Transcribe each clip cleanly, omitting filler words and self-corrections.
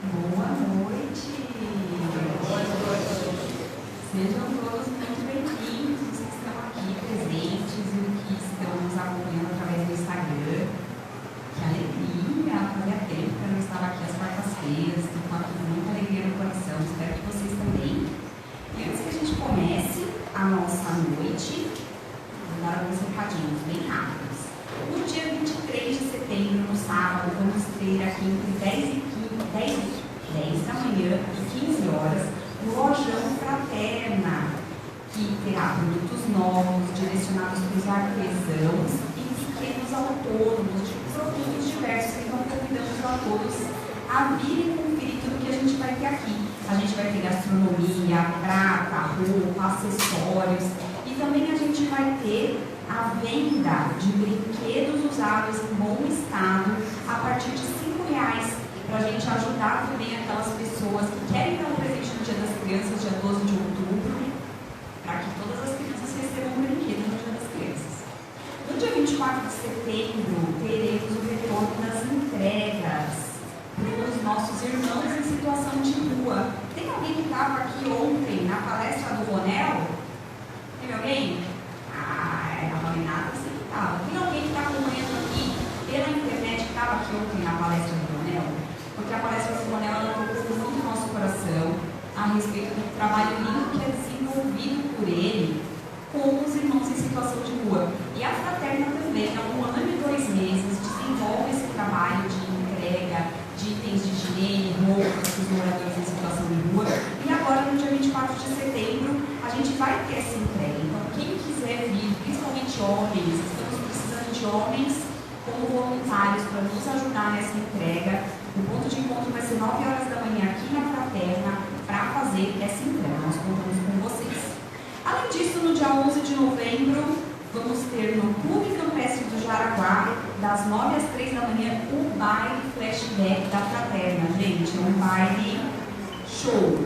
Boa noite! Sejam todos muito bem-vindos, os que estão aqui presentes e os que estão nos acompanhando através do Instagram. Que alegria! Fazia tempo que eu não estava aqui às quartas-feiras, estou com muita alegria no coração, espero que vocês também. E antes que a gente comece a nossa noite, vou dar alguns recadinhos bem rápidos. No dia 23 de setembro, no sábado, vamos ter aqui entre 10 da manhã e 15 horas, no Lojão Fraterna, que terá produtos novos, direcionados para os artesãos e pequenos autônomos, de produtos diversos. Então, convidamos a todos a virem conferir tudo que a gente vai ter aqui. A gente vai ter gastronomia, prata, roupa, acessórios, e também a gente vai ter a venda de brinquedos usados em bom estado a partir de R$5, para a gente ajudar também aquelas pessoas que querem dar um presente no Dia das Crianças, dia 12 de outubro, para que todas as crianças recebam um brinquedo no Dia das Crianças. No dia 24 de setembro, teremos o retorno das entregas para os nossos irmãos em situação de rua. Tem alguém que estava aqui ontem na palestra do Ronel? Teve alguém? A Renata sempre estava. Tem alguém que está acompanhando aqui pela internet que estava aqui ontem na palestra do Ronel? Porque a palestra do Ronel tocou muito no nosso coração a respeito do trabalho lindo que é desenvolvido por ele com os irmãos em situação de rua. E a Fraterna também, há 1 ano e 2 meses, desenvolve esse trabalho de entrega de itens de higiene, roupas para os moradores em situação de rua. E agora, no dia 24 de setembro, a gente vai ter essa entrega. Então, quem quiser vir, principalmente homens, estamos precisando de homens como voluntários para nos ajudar nessa entrega. O ponto de encontro vai ser 9 horas da manhã aqui na Fraterna para fazer essa entrega. Nós contamos com vocês. Além disso, no dia 11 de novembro, vamos ter no Clube Campestre do Jaraguá, das 9 às 3 da manhã, o baile flashback da Fraterna. Gente, é um baile show.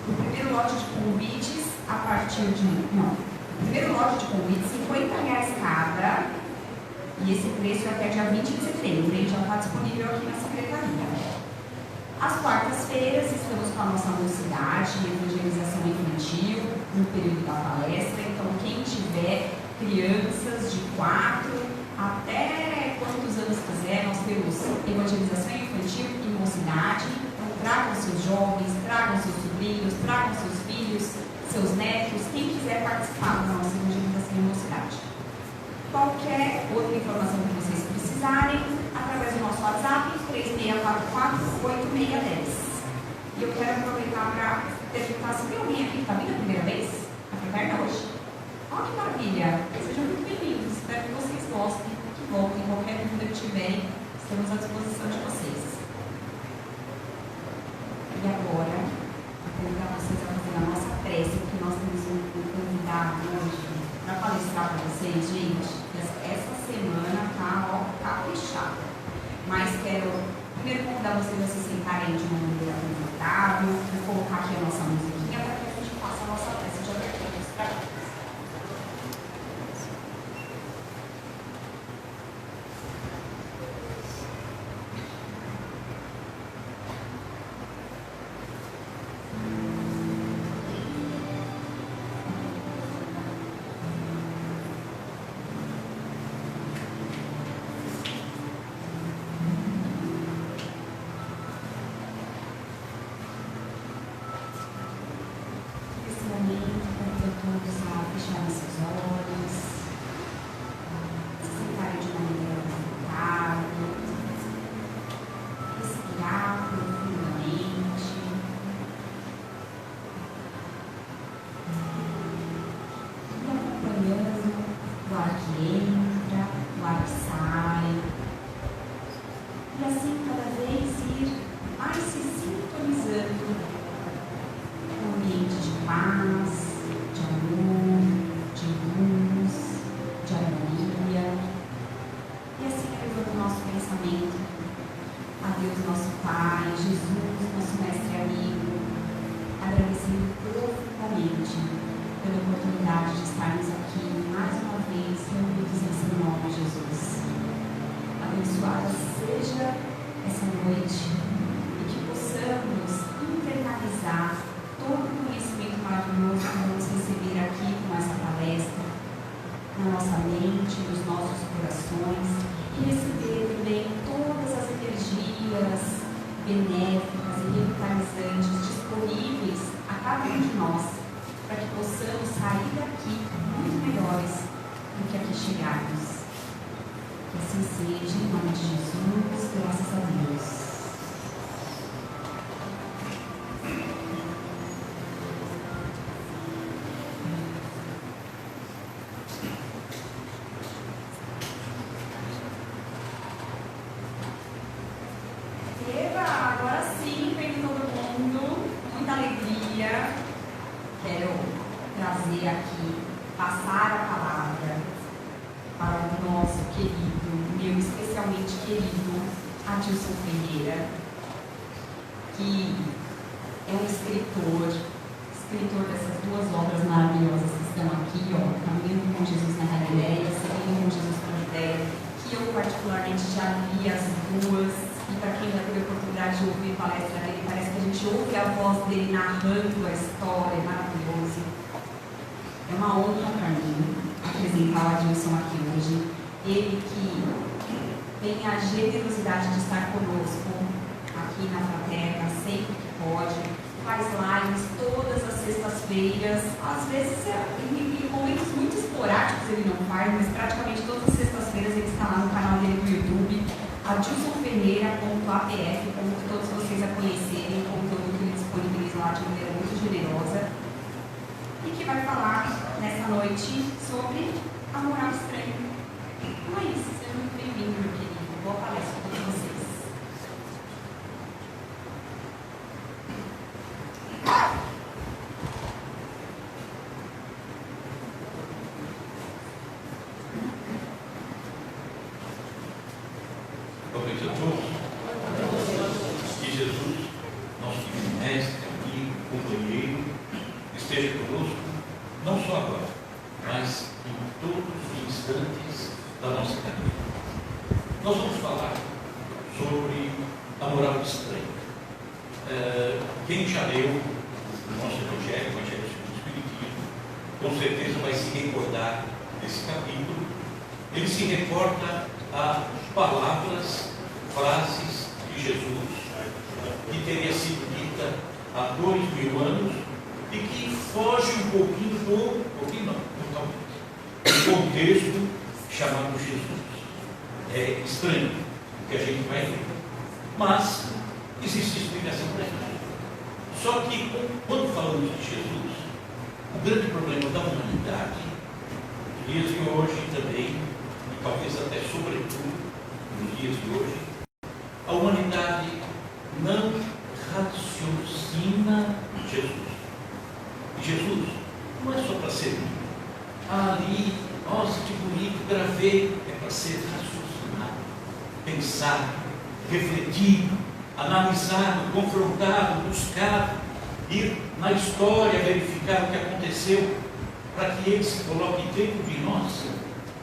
O primeiro lote de convites, a partir de... Não, o primeiro lote de convites, R$50 cada. E esse preço é até dia 20 de setembro, ele já está disponível aqui na secretaria. Às quartas-feiras, estamos com a nossa mocidade e evangelização infantil no período da palestra. Então, quem tiver crianças de 4 até quantos anos quiser, nós temos evangelização infantil e mocidade. Então, tragam seus jovens, tragam seus sobrinhos, tragam seus filhos, seus netos, quem quiser participar da nossa evangelização e mocidade. Qualquer outra informação que vocês precisarem, através do nosso WhatsApp, 3644-8610. E eu quero aproveitar para perguntar se tem alguém aqui que está vindo a primeira vez? A Fraterna hoje? Olha que maravilha! Sejam muito bem-vindos. Espero que vocês gostem, que voltem. Qualquer dúvida que tiverem, estamos à disposição de vocês. E agora, vou convidar vocês a fazer a nossa prece, porque nós temos um convidado hoje para palestrar para vocês, gente. Essa semana tá caprichada. Mas quero primeiro convidar vocês a se sentarem de uma maneira confortável. Vou colocar aqui a nossa musiquinha para que a gente faça a nossa prece de abertura. Abençoada seja essa noite e que possamos curas benéficas e revitalizantes disponíveis a cada um de nós, para que possamos sair daqui muito melhores do que aqui chegamos. Que assim seja, em nome de Jesus, graças a Deus. Aqui, passar a palavra para o nosso querido, meu especialmente querido Adilson Ferreira, que é um escritor dessas duas obras maravilhosas que estão aqui, Caminhando com Jesus na Galileia, Seguindo com Jesus para a Judéia, que eu particularmente já li as duas, e para quem já teve a oportunidade de ouvir a palestra dele, parece que a gente ouve a voz dele narrando a história, é maravilhoso. É uma honra para mim apresentar o Adilson aqui hoje. Ele que tem a generosidade de estar conosco aqui na Fraterna, sempre que pode, faz lives todas as sextas-feiras, às vezes em momentos muito esporádicos ele não faz, mas praticamente todas as sextas-feiras ele está lá no canal dele do YouTube, adilsonferreira.apf, como todos vocês a conhecerem, conteúdo que ele disponibiliza lá de maneira muito generosa. E que vai falar nessa noite sobre amor ao estranho. Então é isso, seja muito bem-vindo, meu querido. Boa palestra para todos vocês. Boa noite a todos. Que Jesus, nosso divino mestre, amigo, companheiro, esteja conosco, não só agora, mas em todos os instantes da nossa caminhada. Nós vamos falar sobre a moral estranha. Quem já leu o nosso Evangelho segundo o Espiritismo, com certeza vai se recordar desse capítulo. Ele se reporta a palavras, frases de Jesus, que teria sido dita há 2000 anos, e que foge um pouquinho do contexto chamado Jesus. É estranho o que a gente vai ver, mas existe explicação para isso. Só que quando falamos de Jesus, o grande problema da humanidade, nos dias de hoje também, e talvez até sobretudo nos dias de hoje, a humanidade não raciocina Jesus. Jesus não é só para ser lindo. Ali, nossa, que bonito, gravei, é para ser raciocinado, pensado, refletido, analisado, confrontado, buscado, ir na história verificar o que aconteceu, para que ele se coloque dentro de nós,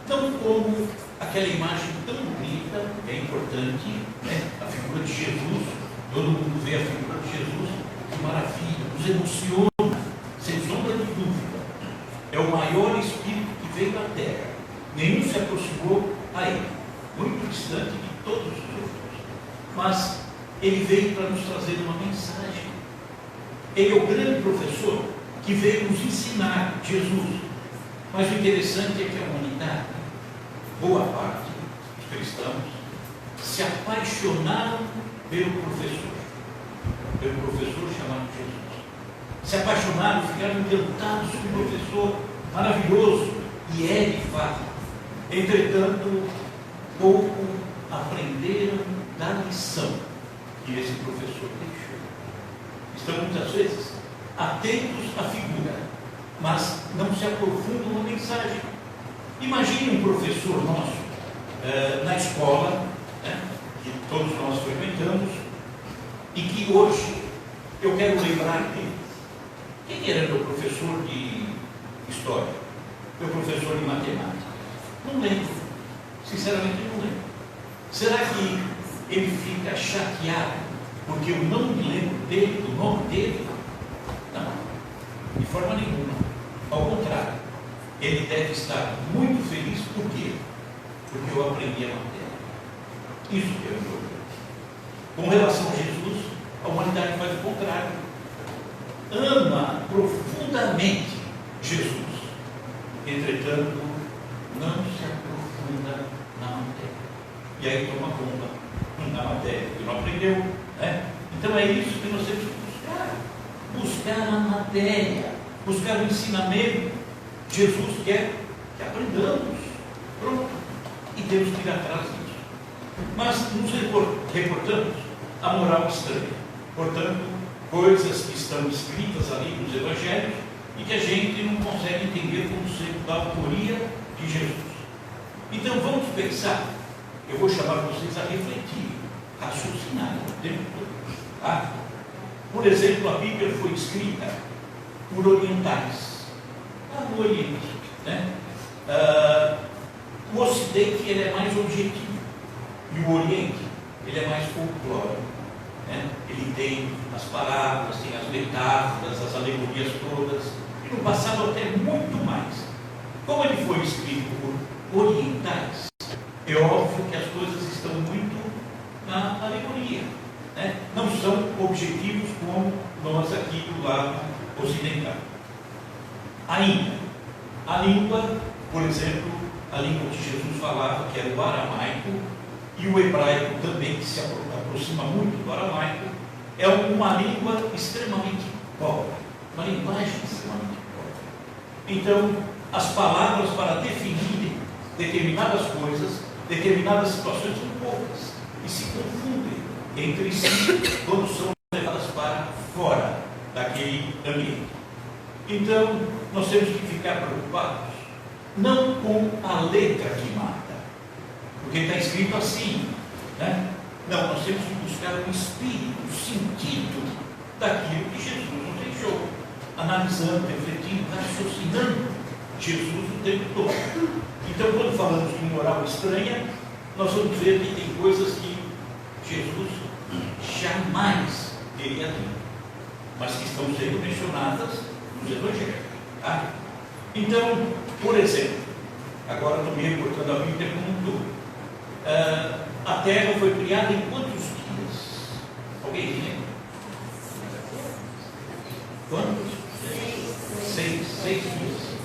não como aquela imagem tão bonita, que é importante, né? A figura de Jesus, todo mundo vê a figura de Jesus, que maravilha, nos emociona, sem sombra de dúvida. É o maior espírito que veio à Terra. Nenhum se aproximou a ele, muito distante de todos os outros. Mas ele veio para nos trazer uma mensagem. Ele é o grande professor que veio nos ensinar Jesus. Mas o interessante é que a humanidade, boa parte dos cristãos, se apaixonaram pelo professor chamado Jesus. Se apaixonaram, ficaram encantados com o professor maravilhoso, e é de fato. Entretanto, pouco aprenderam da lição que esse professor deixou. Estão muitas vezes atentos à figura, mas não se aprofundam na mensagem. Imagine um professor nosso na escola, né, que todos nós frequentamos, e que hoje eu quero lembrar dele. Quem era meu professor de história? Meu professor de matemática? Não lembro. Sinceramente, não lembro. Será que ele fica chateado porque eu não me lembro dele, do nome dele? Não, de forma nenhuma. Ao contrário, ele deve estar muito feliz. Por quê? Porque eu aprendi a matéria. Isso que é importante. Com relação a Jesus, a humanidade faz o contrário. Ama profundamente Jesus. Entretanto, não se aprofunda na matéria. E aí toma conta na matéria, que não aprendeu. Né? Então é isso que nós temos que buscar. Buscar a matéria, buscar o ensinamento. Jesus quer que aprendamos. Pronto. E temos que ir atrás disso. Mas nos reportamos a moral estranha. Portanto, coisas que estão escritas ali nos Evangelhos e que a gente não consegue entender como sendo da autoria de Jesus. Então vamos pensar. Eu vou chamar vocês a refletir, raciocinar o tempo todo. Tá? Por exemplo, a Bíblia foi escrita por orientais, lá no Oriente. Né? O Ocidente ele é mais objetivo e o Oriente ele é mais folclórico. Né? Ele tem as palavras, tem as metáforas, as alegorias todas, e no passado até muito mais. Como ele foi escrito por orientais, é óbvio que as coisas estão muito na alegoria, né? Não são objetivos como nós aqui do lado ocidental. Ainda, a língua, por exemplo, a língua que Jesus falava, que era o aramaico, e o hebraico também, que se aproxima muito do aramaico, é uma língua extremamente pobre, uma linguagem extremamente pobre. Então, as palavras para definirem determinadas coisas, determinadas situações são poucas e se confundem entre si quando são levadas para fora daquele ambiente. Então, nós temos que ficar preocupados não com a letra que mata, porque está escrito assim, né? Não, nós temos que buscar o espírito, o sentido daquilo que Jesus nos deixou, analisando, refletindo, raciocinando Jesus o tempo todo. Então, quando falamos de moral estranha, nós vamos ver que tem coisas que Jesus jamais teria dito, mas que estão sendo mencionadas nos Evangelhos. Tá? Então, por exemplo, agora estou me reportando a Bíblia como um todo. A Terra foi criada em quantos dias? Alguém lembra? Quantos? 6 dias.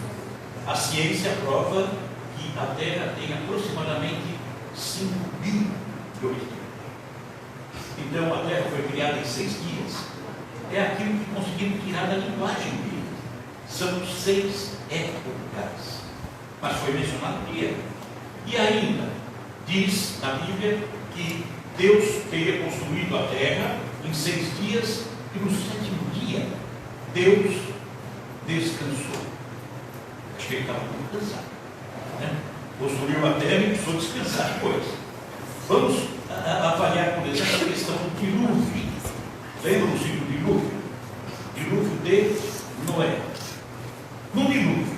A ciência prova que a Terra tem aproximadamente 5 bilhões de anos. Então a Terra foi criada em 6 dias. É aquilo que conseguimos tirar da linguagem dele. São 6 épocas. Mas foi mencionado o dia. E ainda, diz na Bíblia que Deus teria construído a Terra em 6 dias e no 7º dia Deus descansou. Acho que ele estava muito cansado. Né? Construiu a Terra e precisou descansar depois. Vamos avaliar, por exemplo, a questão do dilúvio. Lembram-se do dilúvio? Dilúvio de Noé. No dilúvio,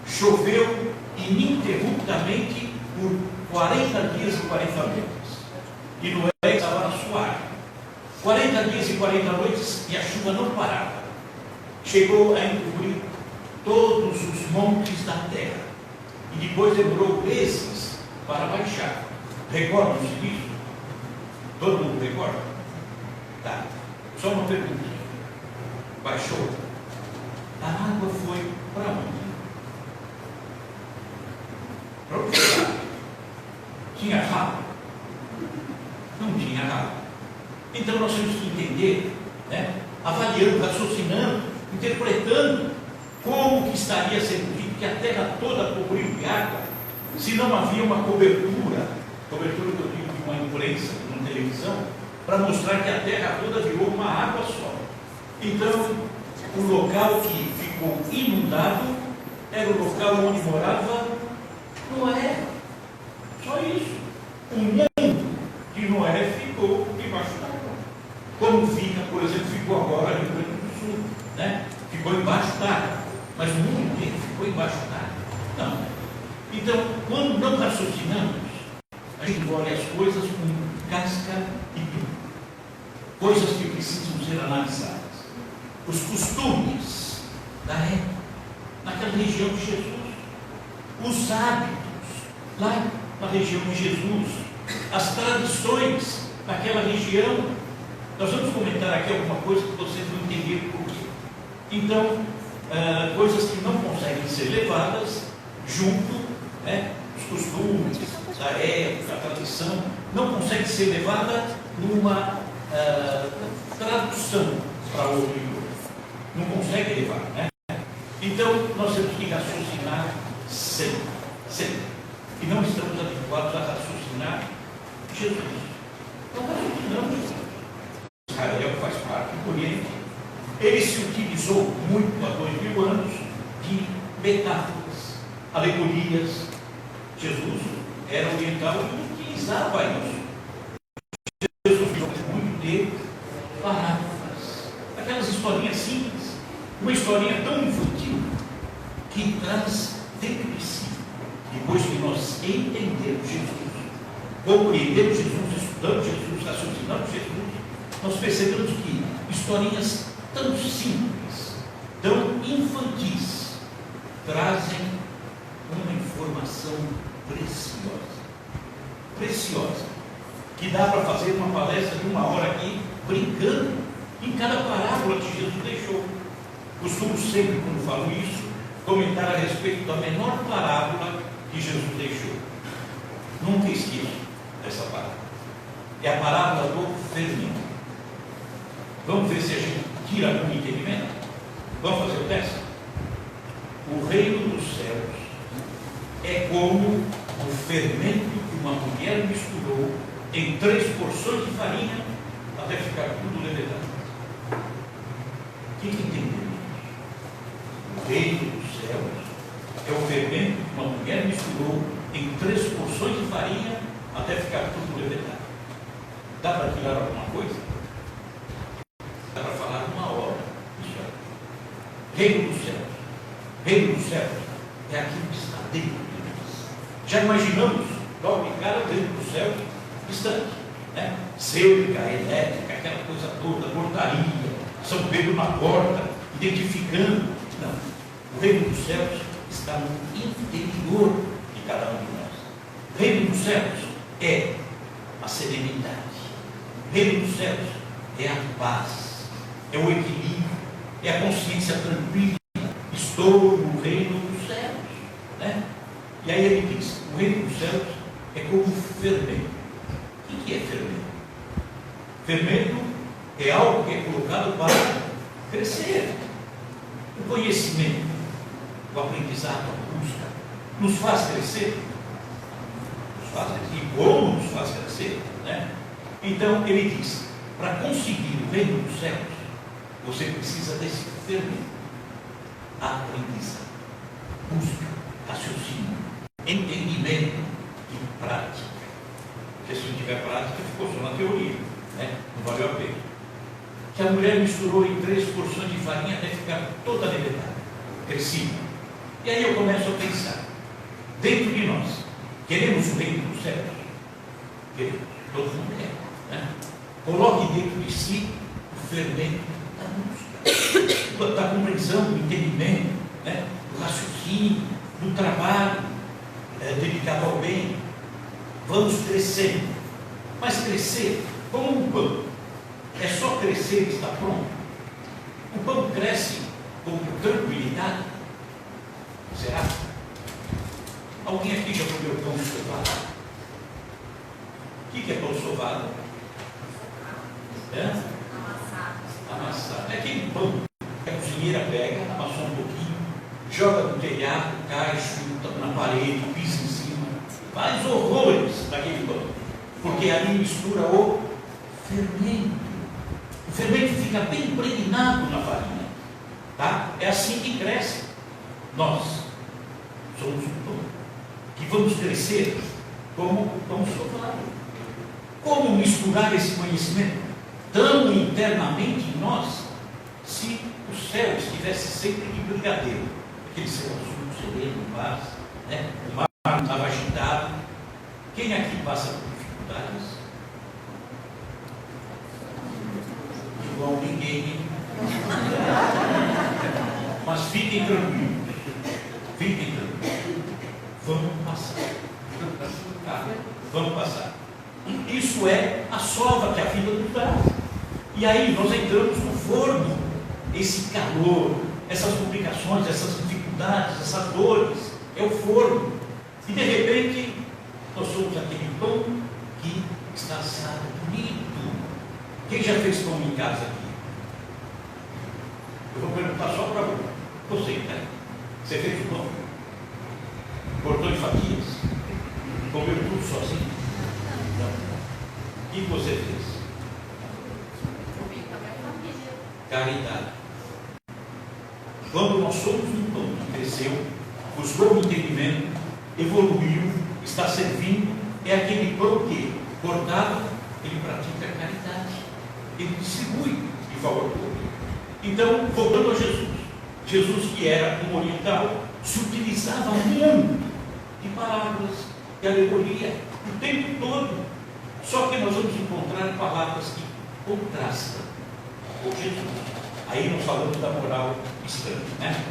choveu ininterruptamente por 40 dias e 40 noites. E Noé estava na sua arca. 40 dias e 40 noites e a chuva não parava. Chegou a encobrir todos os montes da terra. E depois demorou meses para baixar. Recordam-se disso? Todo mundo recorda? Tá. Só uma pergunta. Baixou. A água foi para onde? Para onde foi? Tinha ralo? Não tinha ralo. Então nós temos que entender, né? Avaliando, raciocinando, interpretando como que estaria sendo dito que a terra toda cobriu de água, se não havia uma cobertura que eu digo de uma imprensa, de uma televisão, para mostrar que a terra toda virou uma água só. Então, o local que ficou inundado era o local onde morava Noé. Só isso. O mundo de Noé ficou debaixo d'água. Como fica, por exemplo, ficou agora no Rio Grande do Sul, né? Ficou embaixo d'água. Mas o mundo inteiro ficou embaixo d'água. Não. Então, quando não raciocinamos, a gente olha as coisas com casca e tudo. Coisas que precisam ser analisadas. Os costumes da época, naquela região de Jesus. Os hábitos, lá na região de Jesus. As tradições naquela região. Nós vamos comentar aqui alguma coisa que vocês vão entender por quê. Então, coisas que não conseguem ser levadas junto, né, os costumes, da época, a tradição, não consegue ser levada numa tradução para outro idioma. Não consegue levar, né? Então, nós temos que raciocinar sempre, sempre. E não estamos habituados a raciocinar Jesus. Não raciocinamos Jesus. Israel faz parte do Oriente. Ele se utilizou muito há 2000 anos de metáforas, alegorias. Jesus era oriental e utilizava isso. Jesus usou muito de parábolas, aquelas historinhas simples, uma historinha tão infantil que traz dentro de si, depois que nós entendemos Jesus, compreendemos Jesus, estudamos Jesus, raciocinamos Jesus, nós percebemos que historinhas tão simples, tão infantis, trazem uma informação preciosa, que dá para fazer uma palestra de 1 hora aqui, brincando em cada parábola que Jesus deixou. Costumo sempre, quando falo isso, comentar a respeito da menor parábola que Jesus deixou. Nunca esqueço dessa parábola. É a parábola do fermento. Vamos ver se a gente tira algum entendimento? Vamos fazer o teste? O reino dos céus é como o fermento que uma mulher misturou em 3 porções de farinha até ficar tudo levedado. O que entendemos? O reino dos céus é o fermento que uma mulher misturou em 3 porções de farinha até ficar tudo levedado. Dá para tirar alguma coisa? Dá para falar 1 hora. Isso é. Reino dos céus. Reino dos céus é aquilo que está dentro de nós. Já imaginamos, logo de cara, dentro do céu, distante, né? Cerca, elétrica, aquela coisa toda, portaria, São Pedro na porta, identificando. Não. O reino dos céus está no interior de cada um de nós. O reino dos céus é a serenidade. O reino dos céus é a paz, é o equilíbrio, é a consciência tranquila. Estou no reino dos céus, né? E aí ele diz: o reino dos céus é como fermento. O que é fermento? Fermento é algo que é colocado para crescer. O conhecimento, o aprendizado, a busca, nos faz crescer. Nos faz crescer. E como nos faz crescer, né? Então ele diz: para conseguir o reino dos céus, você precisa desse fermento. Aprendizado, busca, raciocínio, entendimento e prática. Porque se não tiver prática, ficou só na teoria, né? Não valeu a pena. Que a mulher misturou em 3 porções de farinha até ficar toda levedada, crescida. E aí eu começo a pensar, dentro de nós, queremos o reino dos céus? Queremos, todo mundo quer, né? Coloque dentro de si o fermento da busca, da compreensão, do entendimento, né? Do raciocínio, do trabalho dedicado ao bem. Vamos crescendo, mas crescer como um pão. É só crescer e está pronto. O pão cresce com tranquilidade. Será? Alguém aqui já comeu pão sovado? O que é pão sovado? Amassado. É aquele pão que a cozinheira pega, amassou um pouquinho, joga no telhado, cai, chuta na parede, pisa em cima, faz horrores daquele pão, porque ali mistura o fermento. O fermento fica bem impregnado na farinha, tá? É assim que cresce. Nós somos um pão que vamos crescer como o pão sovado. Como misturar esse conhecimento tão internamente em nós, se o céu estivesse sempre de brigadeiro, aquele céu azul, sereno, paz, né? O mar não estava agitado. Quem aqui passa por dificuldades? Igual ninguém. Mas fiquem tranquilos. Fiquem tranquilos. Vamos passar. Tá? Vamos passar. Isso é a sova que a vida nos dá. E aí nós entramos no forno, esse calor, essas complicações, essas dificuldades, essas dores, é o forno. E de repente, nós somos aquele pão que está assado, bonito. Quem já fez pão em casa aqui? Eu vou perguntar só para você, né? Você fez o pão? Cortou em fatias? Comeu tudo sozinho? Não. O que você fez? Caridade. Quando nós somos um pão que cresceu, buscou o entendimento, evoluiu, está servindo, é aquele pão que, cortado, ele pratica a caridade. Ele distribui de favor do outro. Então, voltando a Jesus. Jesus, que era um oriental, se utilizava muito de parábolas, de alegoria, o tempo todo. Só que nós vamos encontrar palavras que contrastam com Jesus. Aí nós falamos da moral estranha, né?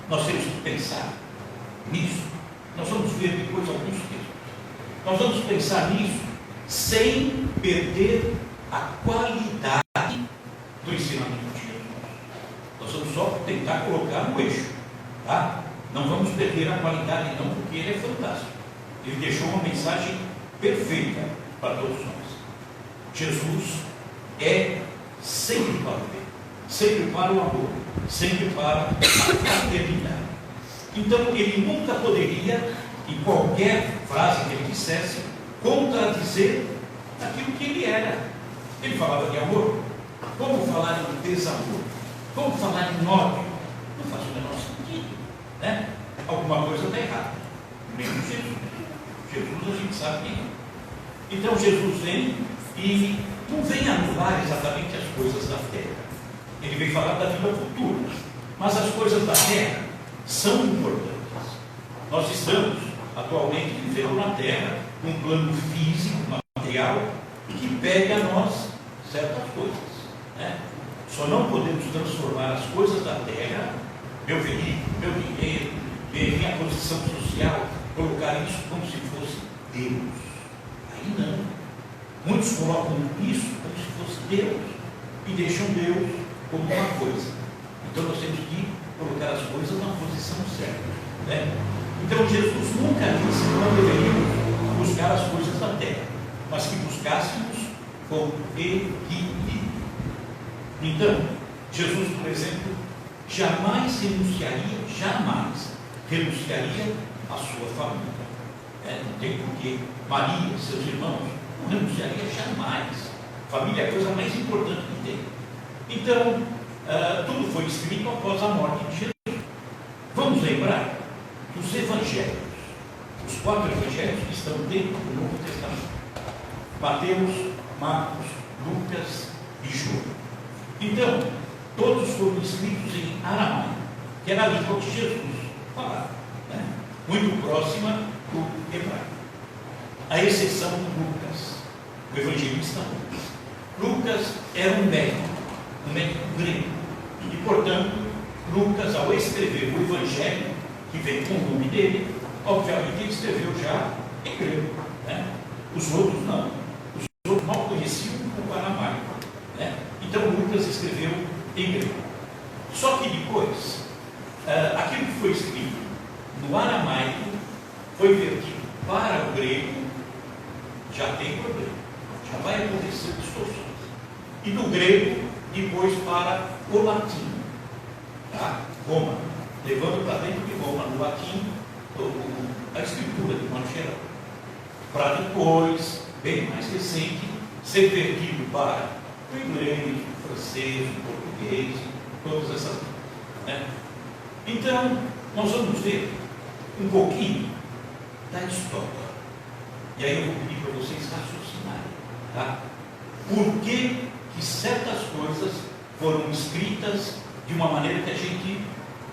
Nós temos que pensar nisso. Nós vamos ver depois alguns textos. Nós vamos pensar nisso sem perder a qualidade do ensinamento de Jesus. Nós vamos só tentar colocar no eixo, tá? Não vamos perder a qualidade não, porque ele é fantástico. Ele deixou uma mensagem perfeita para todos nós. Jesus é sempre para o bem, sempre para o amor, sempre para a fraternidade. Então ele nunca poderia, em qualquer frase que ele dissesse, contradizer aquilo que ele era. Ele falava de amor. Como falar em desamor? Como falar em ódio? Não faz o menor sentido, né? Alguma coisa está errada. Mesmo Jesus. Jesus a gente sabe quem é. Então Jesus vem e não vem anular exatamente as coisas da terra. Ele vem falar da vida futura. Mas as coisas da terra são importantes. Nós estamos atualmente vivendo na terra um plano físico, material, que pega a nós certas coisas, né? Só não podemos transformar as coisas da terra, meu veículo, meu dinheiro, minha posição social, colocar isso como se fosse Deus. Aí não. Muitos colocam isso como se fosse Deus e deixam Deus como uma coisa. Então nós temos que colocar as coisas na posição certa, né? Então Jesus nunca disse que não deveríamos buscar as coisas da terra, mas que buscássemos com equilíbrio. Então, Jesus, por exemplo, jamais renunciaria à sua família. Não tem porquê. Maria, seus irmãos, não renunciaria jamais. Família é a coisa mais importante que tem. Então, tudo foi escrito após a morte de Jesus. Vamos lembrar dos evangelhos, os 4 evangelhos que estão dentro do Novo Testamento: Mateus, Marcos, Lucas e João. Então, todos foram escritos em aramaico, que era a língua que Jesus falava, né? Muito próxima do hebraico, a exceção de Lucas, o evangelista Lucas. Lucas era um médico grego, e portanto, Lucas, ao escrever o evangelho, que vem com o nome dele, obviamente ele escreveu já em grego, né? Os outros não. Os outros mal conheciam o aramaico, né? Então Lucas escreveu em grego. Só que depois, aquilo que foi escrito no aramaico foi vertido para o grego. Já tem problema, já vai acontecer distorções. E do grego, depois para o latim, tá? Roma, levando para dentro de Roma, no latim, a escritura de modo geral, para depois, bem mais recente, ser vertido para o inglês, o francês, o português, todas essas, né? Então, nós vamos ver um pouquinho da história. E aí eu vou pedir para vocês raciocinarem, tá? Por que certas coisas foram escritas de uma maneira que a gente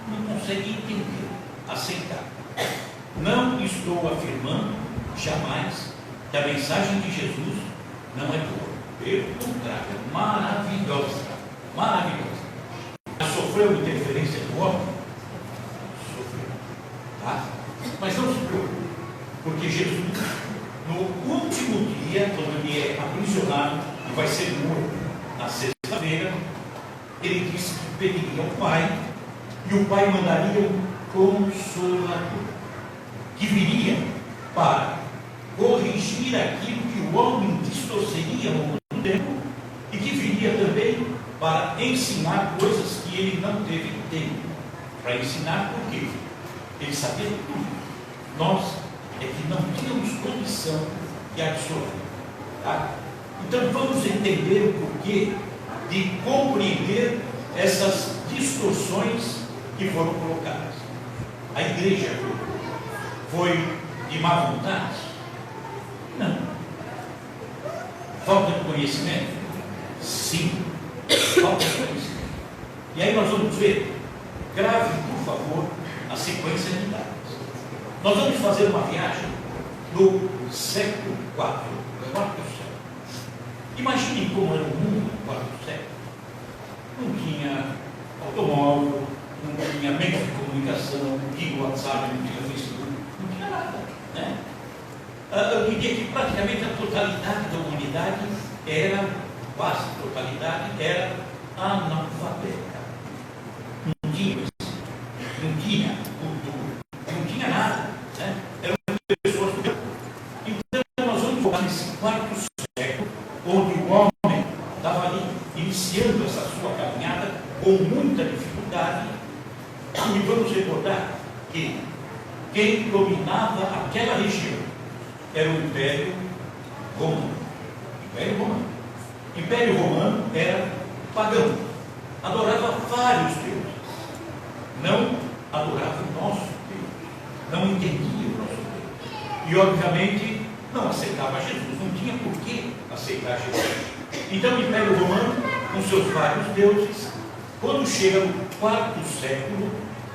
não consegue entender, aceitar? Não estou afirmando jamais que a mensagem de Jesus não é boa. Pelo contrário, é maravilhosa. Maravilhosa. Sofreu interferência do homem? Sofreu. Tá? Mas não se preocupe, porque Jesus, no último dia, quando ele abriu e vai ser morto na sexta-feira, ele disse que pediria ao Pai, e o Pai mandaria um Consolador, que viria para corrigir aquilo que o homem distorceria ao longo do tempo, e que viria também para ensinar coisas que ele não teve tempo para ensinar, porque ele sabia tudo. Nós é que não tínhamos condição de absorver. Tá? Então vamos entender o porquê de compreender essas distorções que foram colocadas. A igreja foi de má vontade? Não. Falta de conhecimento? Sim. Falta de conhecimento. E aí nós vamos ver, grave, por favor, a sequência de dados. Nós vamos fazer uma viagem no século IV, quarto século. Imaginem como era o mundo no quarto século. Não tinha automóvel, não tinha meio de comunicação, não tinha WhatsApp, não tinha Facebook, não tinha nada. Né? Eu diria que praticamente a totalidade da humanidade era, quase a totalidade, era analfabeta. Não tinha isso, não tinha cultura, não tinha nada. Né? Eram pessoas. Então nós vamos focar nesse quarto século, onde o homem estava ali iniciando essa sua caminhada com muita dificuldade, e vamos recordar que quem dominava aquela região era o Império Romano. Império Romano. Império Romano era pagão, adorava vários deuses, não adorava o nosso Deus, não entendia o nosso Deus, e obviamente não aceitava Jesus, não tinha por que aceitar Jesus. Então o Império Romano, com seus vários deuses, quando chega no quarto século,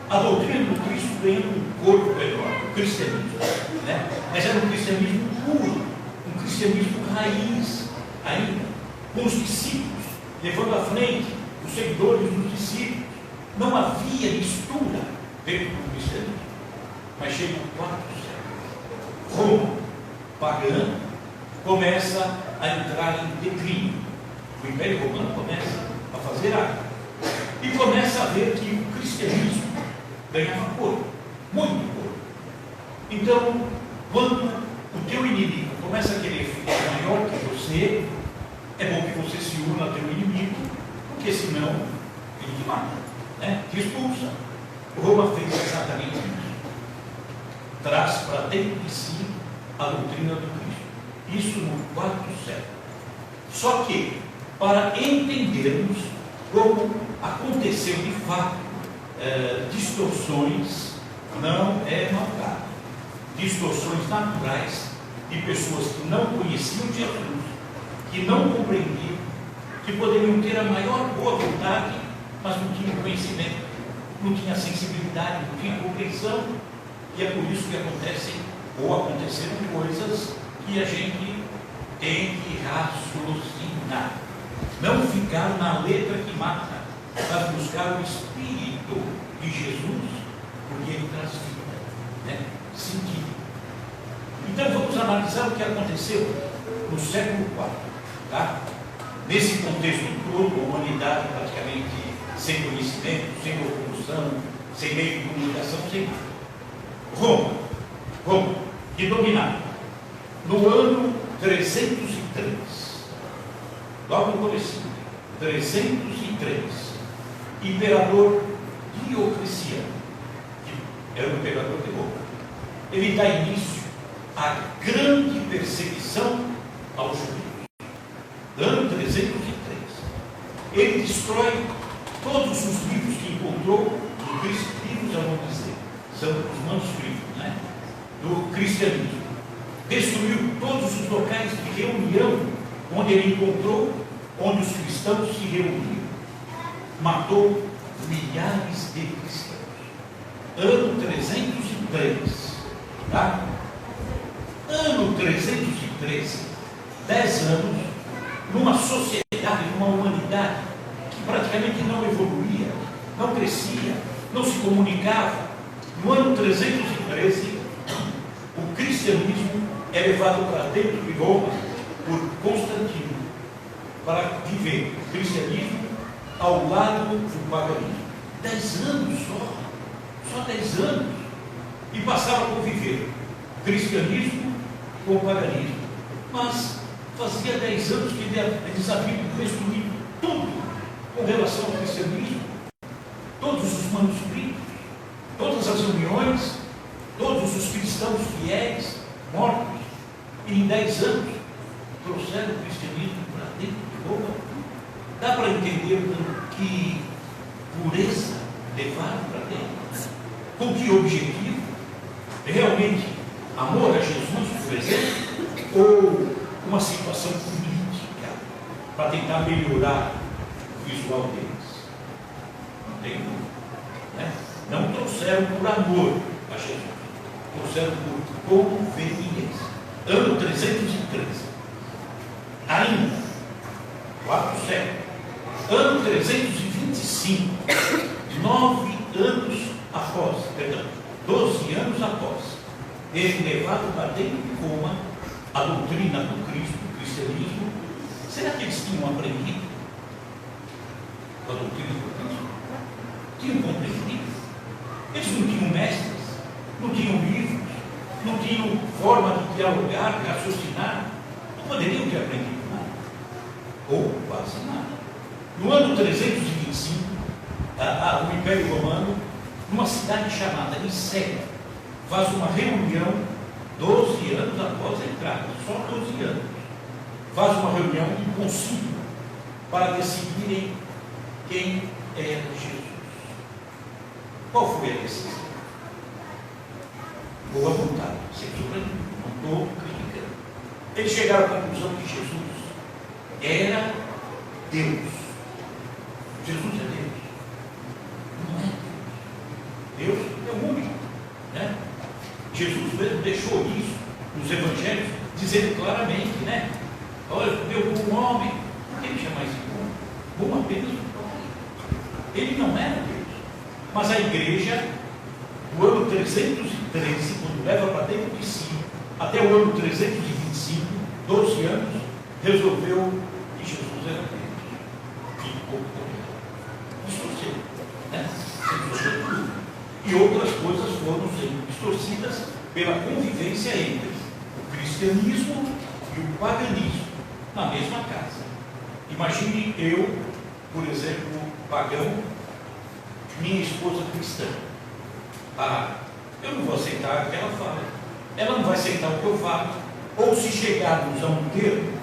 a doutrina do Cristo ganha um corpo melhor, o cristianismo, né? Mas era um cristianismo puro, um cristianismo raiz, ainda, com os discípulos, levando à frente os seguidores dos discípulos. Não havia mistura dentro do cristianismo. Mas chega o quarto século, Roma, pagã, começa a entrar em declínio. O Império Romano começa a fazer água. E começa a ver que o cristianismo ganhava corpo, muito corpo. Então, quando o teu inimigo começa a querer ficar maior que você, é bom que você se una ao teu inimigo, porque senão ele te mata, né? Te expulsa. Roma fez exatamente isso. Traz para dentro de si a doutrina do Cristo. Isso no quarto século. Só que, para entendermos como aconteceu de fato, distorções não é maldade. Distorções naturais de pessoas que não conheciam Jesus, que não compreendiam, que poderiam ter a maior boa vontade, mas não tinham conhecimento, não tinham sensibilidade, não tinham compreensão, e é por isso que acontecem ou aconteceram coisas que a gente tem que raciocinar. Não ficar na letra que mata, mas buscar o Espírito de Jesus, porque ele traz vida, né? Sentido. Então vamos analisar o que aconteceu no século IV. Tá? Nesse contexto todo, a humanidade praticamente sem conhecimento, sem locomoção, sem meio de comunicação, sem nada. Roma, que dominava no ano 303, logo no começo, 303, imperador Diocleciano, que era o imperador de Roma, ele dá início à grande perseguição aos judeus. Ano 303. Ele destrói todos os livros que encontrou do cristianismo, livros eu não dizer, são os manuscritos, né, do cristianismo. Destruiu todos os locais de reunião onde ele encontrou, onde os cristãos se reuniam. Matou milhares de cristãos. Ano 303. Tá? Ano 313. 10 anos numa sociedade, numa humanidade que praticamente não evoluía, não crescia, não se comunicava. No ano 313, o cristianismo é levado para dentro de Roma por Constantino. para viver o cristianismo ao lado do paganismo. 10 anos só 10 anos. E passava por viver cristianismo com paganismo. Mas fazia 10 anos que eles haviam destruído tudo com relação ao cristianismo, todos os manuscritos, todas as reuniões, todos os cristãos fiéis mortos. E em 10 anos trouxeram o cristianismo para dentro de Roma. Dá para entender que pureza levaram para dentro? Com que objetivo? Realmente amor a Jesus, por exemplo, ou uma situação política para tentar melhorar o visual deles? Não tem dúvida, né? Não trouxeram por amor a Jesus, trouxeram por conveniência. Ano 313, ainda 4 séculos, ano 325, 12 anos após ele levado para dentro de Roma a doutrina do Cristo, do cristianismo, será que eles tinham aprendido a doutrina do Cristo? Tinham compreendido? Eles não tinham mestres, não tinham livros, não tinham forma de dialogar, de raciocinar, não poderiam ter aprendido nada, ou quase nada. No ano 325, o Império Romano, numa cidade chamada Nicéia, faz uma reunião 12 anos após a entrada, só 12 anos, faz uma reunião, um concílio, para decidirem quem era Jesus. Qual foi a decisão? Boa vontade, sem sombra, não estou criticando. Eles chegaram à conclusão que Jesus era Deus. Jesus é Deus. Não é Deus. Deus é o único, né? Jesus mesmo deixou isso nos evangelhos, dizendo claramente, né? Olha, meu bom homem, por que ele chama esse bom? Bom apenas o Pai. Ele não era Deus. Mas a igreja, do ano 313, quando leva para dentro de si, até o ano 325, 12 anos, resolveu que Jesus era Deus. Ficou distorceu, né? E outras coisas foram sendo distorcidas pela convivência entre o cristianismo e o paganismo na mesma casa. Imagine eu, por exemplo, pagão, minha esposa cristã. Eu não vou aceitar o que ela fala, ela não vai aceitar o que eu falo, ou se chegarmos a um termo,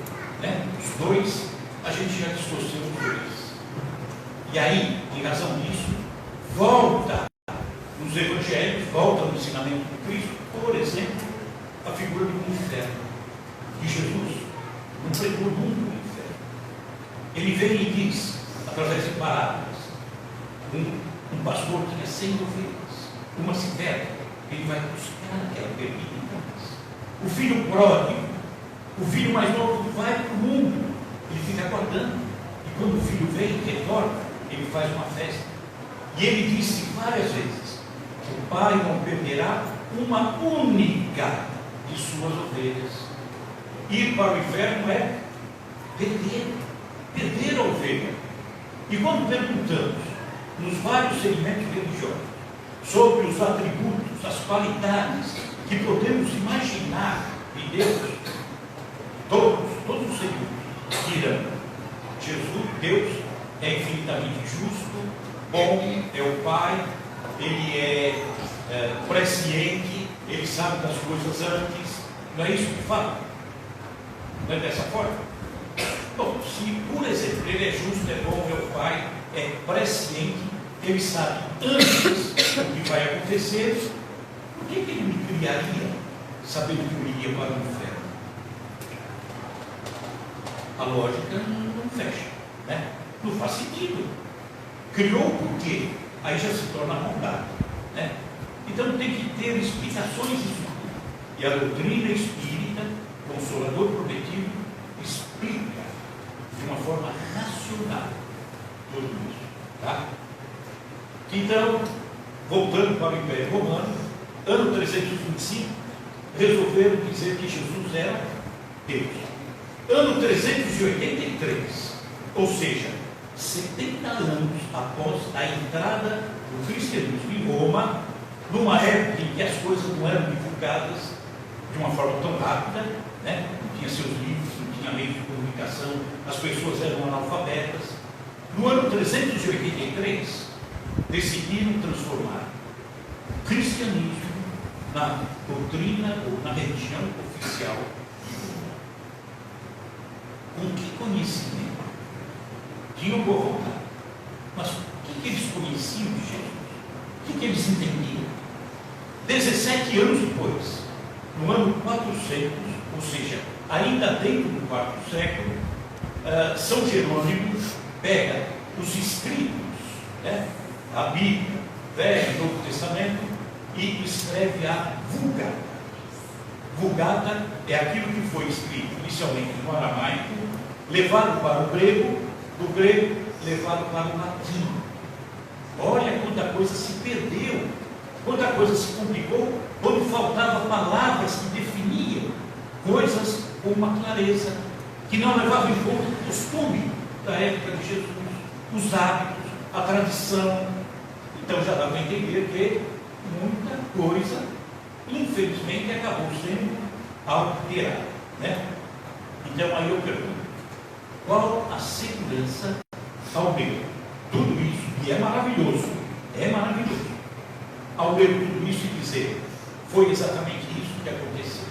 né, os dois, a gente já distorceu os dois. E aí, em razão disso, volta nos evangelhos, volta no ensinamento de Cristo, por exemplo, a figura do inferno. E Jesus não pregou nunca o inferno. Ele vem e diz, através de parábolas, um pastor tinha 100 ovelhas, uma se perde, ele vai buscar aquela perdida em casa. O filho pródigo, o filho mais novo vai para o mundo, ele fica aguardando, e quando o filho vem e retorna, ele faz uma festa. E ele disse várias vezes: o pai não perderá uma única de suas ovelhas. Ir para o inferno é perder a ovelha. E quando perguntamos nos vários segmentos religiosos sobre os atributos, as qualidades que podemos imaginar de Deus, todos os segmentos dirão: Jesus, Deus, é infinitamente justo, bom, é o Pai, Ele é presciente, Ele sabe das coisas antes. Não é isso que fala? Não é dessa forma? Bom, se, por exemplo, Ele é justo, é bom, é o Pai, é presciente, Ele sabe antes o que vai acontecer, por que Ele me criaria sabendo que eu iria para o inferno? A lógica não fecha, né? Não faz sentido. Criou por quê? Aí já se torna maldade, né? Então tem que ter explicações disso. E a doutrina espírita, Consolador Prometido, explica de uma forma racional tudo isso, tá? Então, voltando para o Império Romano, ano 325, resolveram dizer que Jesus era Deus. Ano 383, Ou seja, 70 anos após a entrada do cristianismo em Roma, numa época em que as coisas não eram divulgadas de uma forma tão rápida, né? Não tinha seus livros, não tinha meio de comunicação, as pessoas eram analfabetas. No ano 383, decidiram transformar o cristianismo na doutrina ou na religião oficial de Roma. Com que conhecimento? Tinham boa vontade. Mas o que eles conheciam de Jesus? O que eles entendiam? 17 anos depois, no ano 400, ou seja, ainda dentro do quarto século, São Jerônimo pega os escritos, né, a Bíblia, Velho e Novo Testamento, e escreve a Vulgata. Vulgata é aquilo que foi escrito inicialmente no aramaico, levado para o grego, do grego levado para o latim. Olha quanta coisa se perdeu, quanta coisa se complicou, quando faltavam palavras que definiam coisas com uma clareza, que não levavam em conta o costume da época de Jesus, os hábitos, a tradição. Então já dá para entender que muita coisa, infelizmente, acabou sendo alterada, né? Então aí eu pergunto, qual a segurança ao ler tudo isso, que é maravilhoso, ao ler tudo isso e dizer, foi exatamente isso que aconteceu?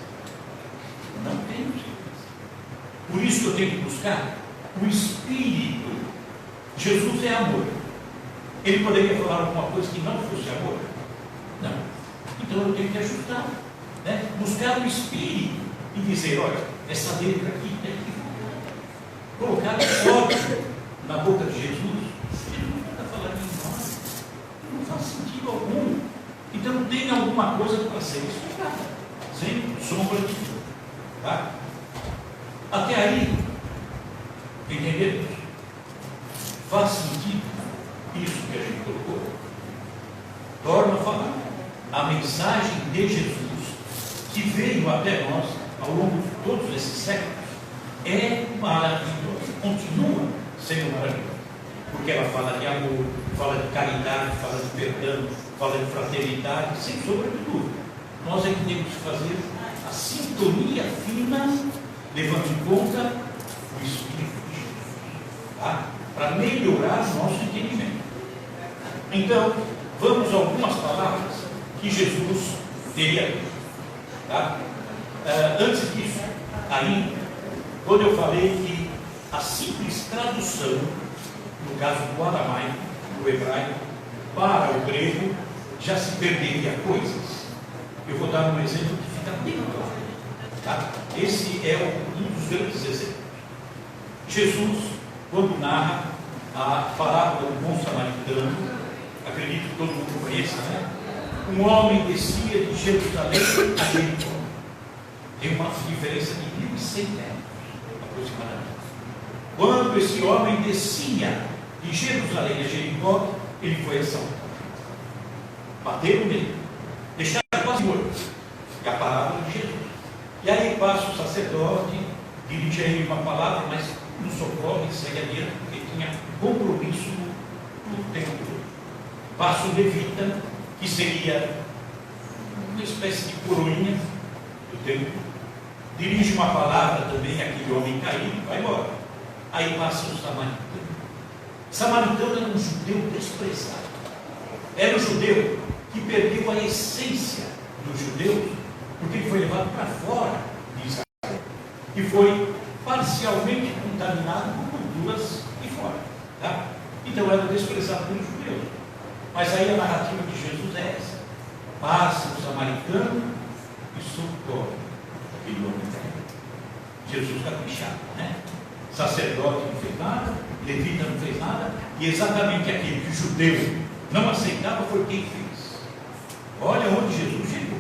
Não tenho segurança. Por isso que eu tenho que buscar o Espírito. Jesus é amor. Ele poderia falar alguma coisa que não fosse amor? Não. Então eu tenho que ajustar, né? Buscar o Espírito e dizer, olha, essa letra aqui tem que colocar óbvio na boca de Jesus. Jesus não está falando em nós. Não faz sentido algum. Então tem alguma coisa para ser explicada, sem sombra de dúvida. Tá? Até aí, entendemos? Faz sentido isso que a gente colocou? Torna a falar. A mensagem de Jesus, que veio até nós ao longo de todos esses séculos, é maravilhosa, continua sendo maravilhosa, porque ela fala de amor, fala de caridade, fala de perdão, fala de fraternidade, sem sombra de dúvida. Nós é que temos que fazer a sintonia fina, levando em conta o Espírito de Jesus, tá? Para melhorar o nosso entendimento. Então, vamos a algumas palavras que Jesus teria dito, tá? Antes disso, ainda, quando eu falei que a simples tradução, no caso do aramaico, do hebraico, para o grego, já se perderia coisas. Eu vou dar um exemplo que fica bem claro, tá? Esse é um dos grandes exemplos. Jesus, quando narra a parábola do bom samaritano, acredito que todo mundo conheça, né? Um homem descia de Jerusalém a Jericó. Tem uma diferença de 1.100 metros, aproximadamente. Quando esse homem descia de Jerusalém a Jericó, ele foi assaltado. Bateram nele, deixaram quase morto. É a parábola de Jesus. E aí passa o sacerdote, dirige a ele uma palavra, mas não socorre, segue adiante, porque tinha compromisso no tempo todo. Passa o levita, que seria uma espécie de coroinha do templo, dirige uma palavra também àquele homem caído, vai embora. Aí passa o samaritano. Samaritano era um judeu desprezado. Era um judeu que perdeu a essência dos judeus, porque ele foi levado para fora de Israel e foi parcialmente contaminado por culturas de fora, tá? Então era desprezado pelos judeus. Mas aí a narrativa de Jesus é essa: passa o samaritano e socorre aquele homem caído. Jesus caprichado, né? Sacerdote não fez nada, levita não fez nada, e exatamente aquele que o judeu não aceitava foi quem fez. Olha onde Jesus chegou.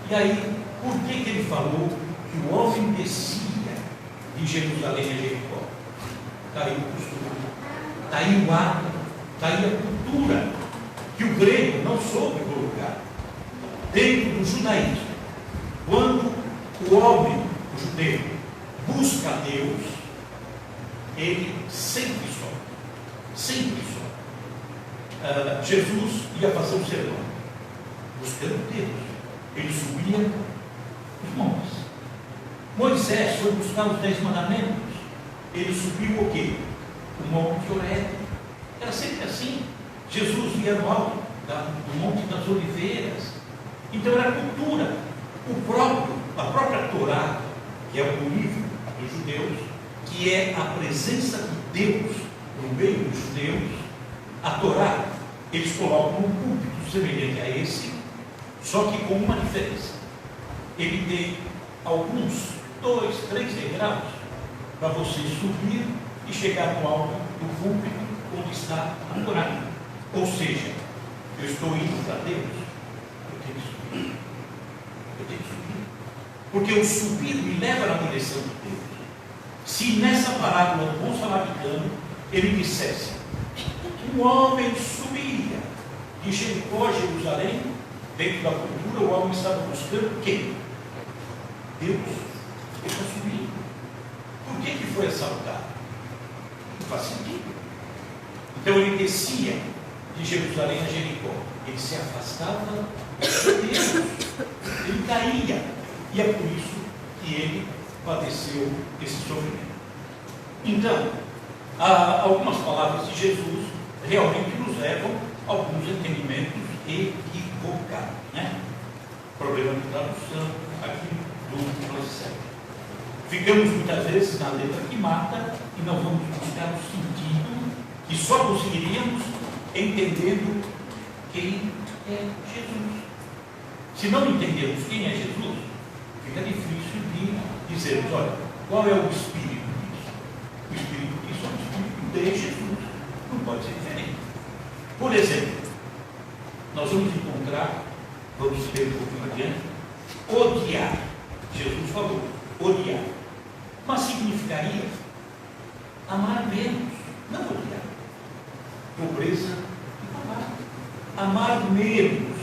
E aí, por que ele falou que o homem descia de Jerusalém a Jericó? Está aí o costume, está aí o ato, está aí a cultura que o grego não soube colocar dentro do judaísmo. Quando o homem, o judeu, busca a Deus, ele sempre só. Sempre só. Jesus ia fazer um sermão, buscando Deus. Ele subia os montes. Moisés foi buscar os 10 mandamentos. Ele subiu o quê? O Monte Horebe. Era sempre assim. Jesus ia no alto do Monte das Oliveiras. Então era cultura. A própria Torá, que é o livro dos judeus, que é a presença de Deus no meio dos judeus, a Torá, eles colocam um púlpito semelhante a esse, só que com uma diferença. Ele tem alguns 2, 3 degraus para você subir e chegar no alto do púlpito onde está a Torá. Ou seja, eu estou indo para Deus, eu tenho que subir. Eu tenho que subir. Porque o subir me leva na direção de Deus. Se nessa parábola do bom samaritano ele dissesse: um homem subia de Jericó a Jerusalém, dentro da cultura, o homem estava buscando quem? Deus. Ele está subindo. Por que foi assaltado? Não faz sentido. Então ele descia de Jerusalém a Jericó. Ele se afastava de Deus. Ele caía. E é por isso que ele padeceu esse sofrimento. Então, algumas palavras de Jesus realmente nos levam a alguns entendimentos equivocados, né? Problema de tradução aqui do processo. Ficamos muitas vezes na letra que mata e não vamos buscar o sentido que só conseguiríamos entendendo quem é Jesus. Se não entendemos quem é Jesus, fica difícil de dizermos: olha, qual é o espírito disso? O espírito disso é o espírito de Jesus. Não pode ser diferente. Por exemplo, nós vamos encontrar, vamos ver um pouquinho adiante, odiar. Jesus falou, odiar. Mas significaria amar menos, não odiar. Pobreza e amar. Amar menos.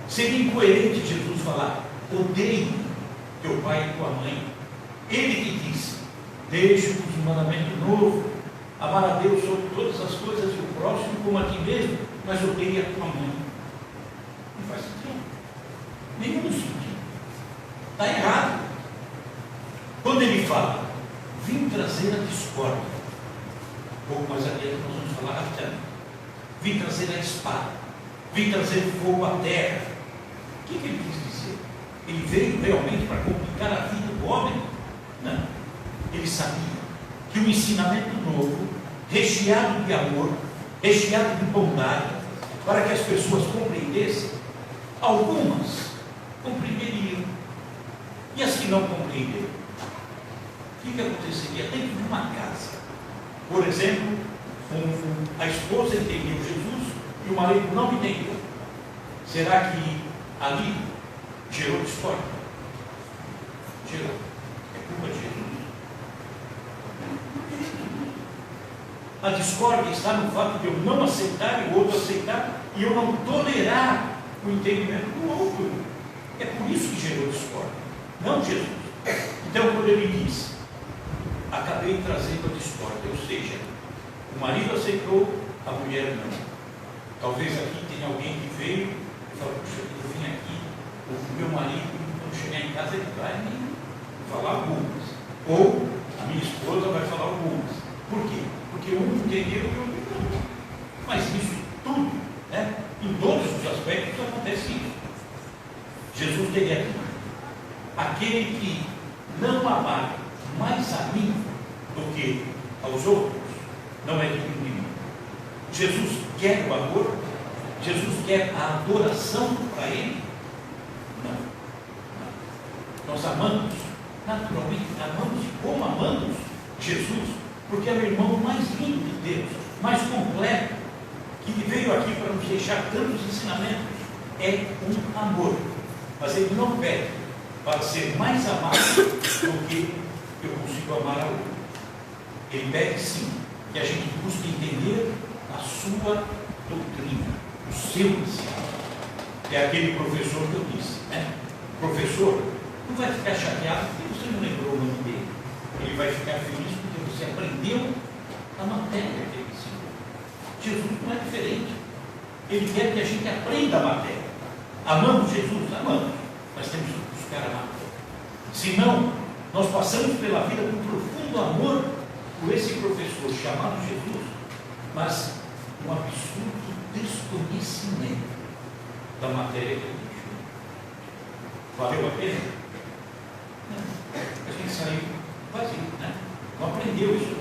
Seria incoerente Jesus falar: odeie teu pai e tua mãe. Ele que disse: deixe-vos um mandamento novo, amar a Deus sobre todas as coisas e o próximo como a ti mesmo, mas odeie a tua mãe. Não faz sentido. Nenhum sentido. Está errado. Quando ele fala: vim trazer a discórdia, um pouco mais adiante nós vamos falar rapidamente. Vim trazer a espada, vim trazer fogo à terra. O que ele quis dizer? Ele veio realmente para complicar a vida do homem? Não. Ele sabia que um ensinamento novo, recheado de amor, recheado de bondade, para que as pessoas compreendessem, algumas compreenderiam, e as que não compreenderam, o que aconteceria dentro de uma casa? Por exemplo, a esposa entendeu Jesus e o marido não entendeu. Será que ali gerou discórdia? Gerou. É culpa de Jesus? A discórdia está no fato de eu não aceitar e o outro aceitar, e eu não tolerar o entendimento do outro. É por isso que gerou discórdia, não Jesus. Então, quando ele diz: acabei trazendo a discórdia, ou seja, o marido aceitou, a mulher não. Talvez aqui tenha alguém que veio e falou: puxa, eu vim aqui, o meu marido, quando chegar em casa, ele vai me falar algumas, ou a minha esposa vai falar algumas. Por quê? Porque um entendeu e o outro não. Mas isso tudo, né? Em todos os aspectos acontece isso. Jesus teria aqui: aquele que não amar mais a mim do que aos outros, não é digno de mim. Jesus quer o amor? Jesus quer a adoração para Ele? Não. Nós amamos, naturalmente, amamos como amamos Jesus, porque é o irmão mais lindo de Deus, mais completo, que veio aqui para nos deixar tantos ensinamentos. É um amor, mas Ele não pede para ser mais amado do que eu consigo amar a outro. Ele pede sim que a gente busque entender a sua doutrina, o seu ensino. É aquele professor que eu disse, né? O professor não vai ficar chateado porque você não lembrou o nome dele. Ele vai ficar feliz porque você aprendeu matéria que ele ensinou. Jesus não é diferente. Ele quer que a gente aprenda a matéria. Amamos Jesus? Amamos. Mas temos que buscar a matéria. Senão, nós passamos pela vida com profundo amor por esse professor chamado Jesus, mas um absurdo desconhecimento da matéria que ele deixou. Valeu a pena? Não. A gente saiu vazio, né? Não aprendeu isso.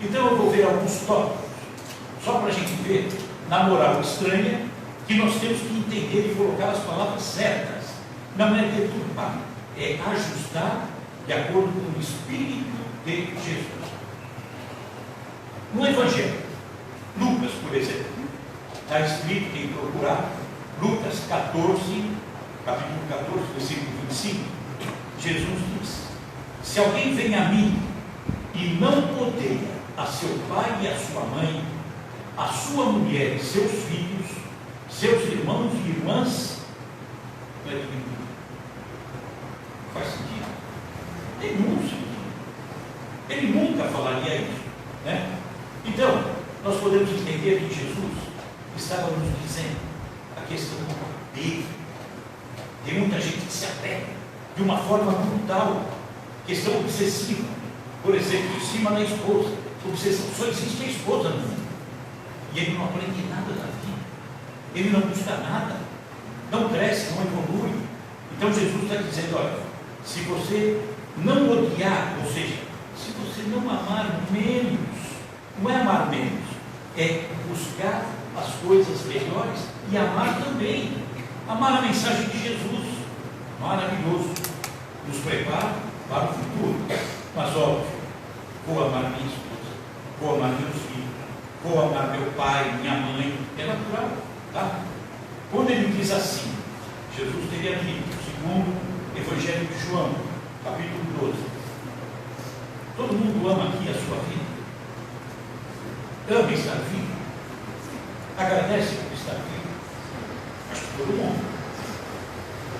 Então eu vou ver alguns tópicos, só para a gente ver, na moral estranha, que nós temos que entender e colocar as palavras certas. Não é deturpar, é ajustar de acordo com o Espírito de Jesus. No Evangelho, Lucas, por exemplo, está escrito, quem procurar, Lucas 14, capítulo 14, versículo 25, Jesus diz: se alguém vem a mim e não odeia a seu pai e a sua mãe, a sua mulher e seus filhos, seus irmãos e irmãs, não é dividido. Faz sentido? Tem nenhum sentido. Ele nunca falaria isso, né? Então, nós podemos entender que Jesus estava nos dizendo a questão do apego. Tem muita gente que se apega de uma forma brutal, questão obsessiva. Por exemplo, em cima da esposa, obsessão, só existe a esposa no mundo. E ele não aprende nada da vida, ele não busca nada, não cresce, não evolui. Então Jesus está dizendo: olha, se você não odiar, ou seja, se você não amar menos, não é amar menos, é buscar as coisas melhores e amar também, amar a mensagem de Jesus, maravilhoso, nos prepara para o futuro. Mas óbvio, vou amar minha esposa, vou amar meus filhos, vou amar meu pai, minha mãe, é natural, tá? Quando ele diz assim, Jesus teria dito, segundo o Evangelho de João, capítulo 12, todo mundo ama aqui a sua vida, ama estar vivo, agradece por estar vivo, acho que todo mundo.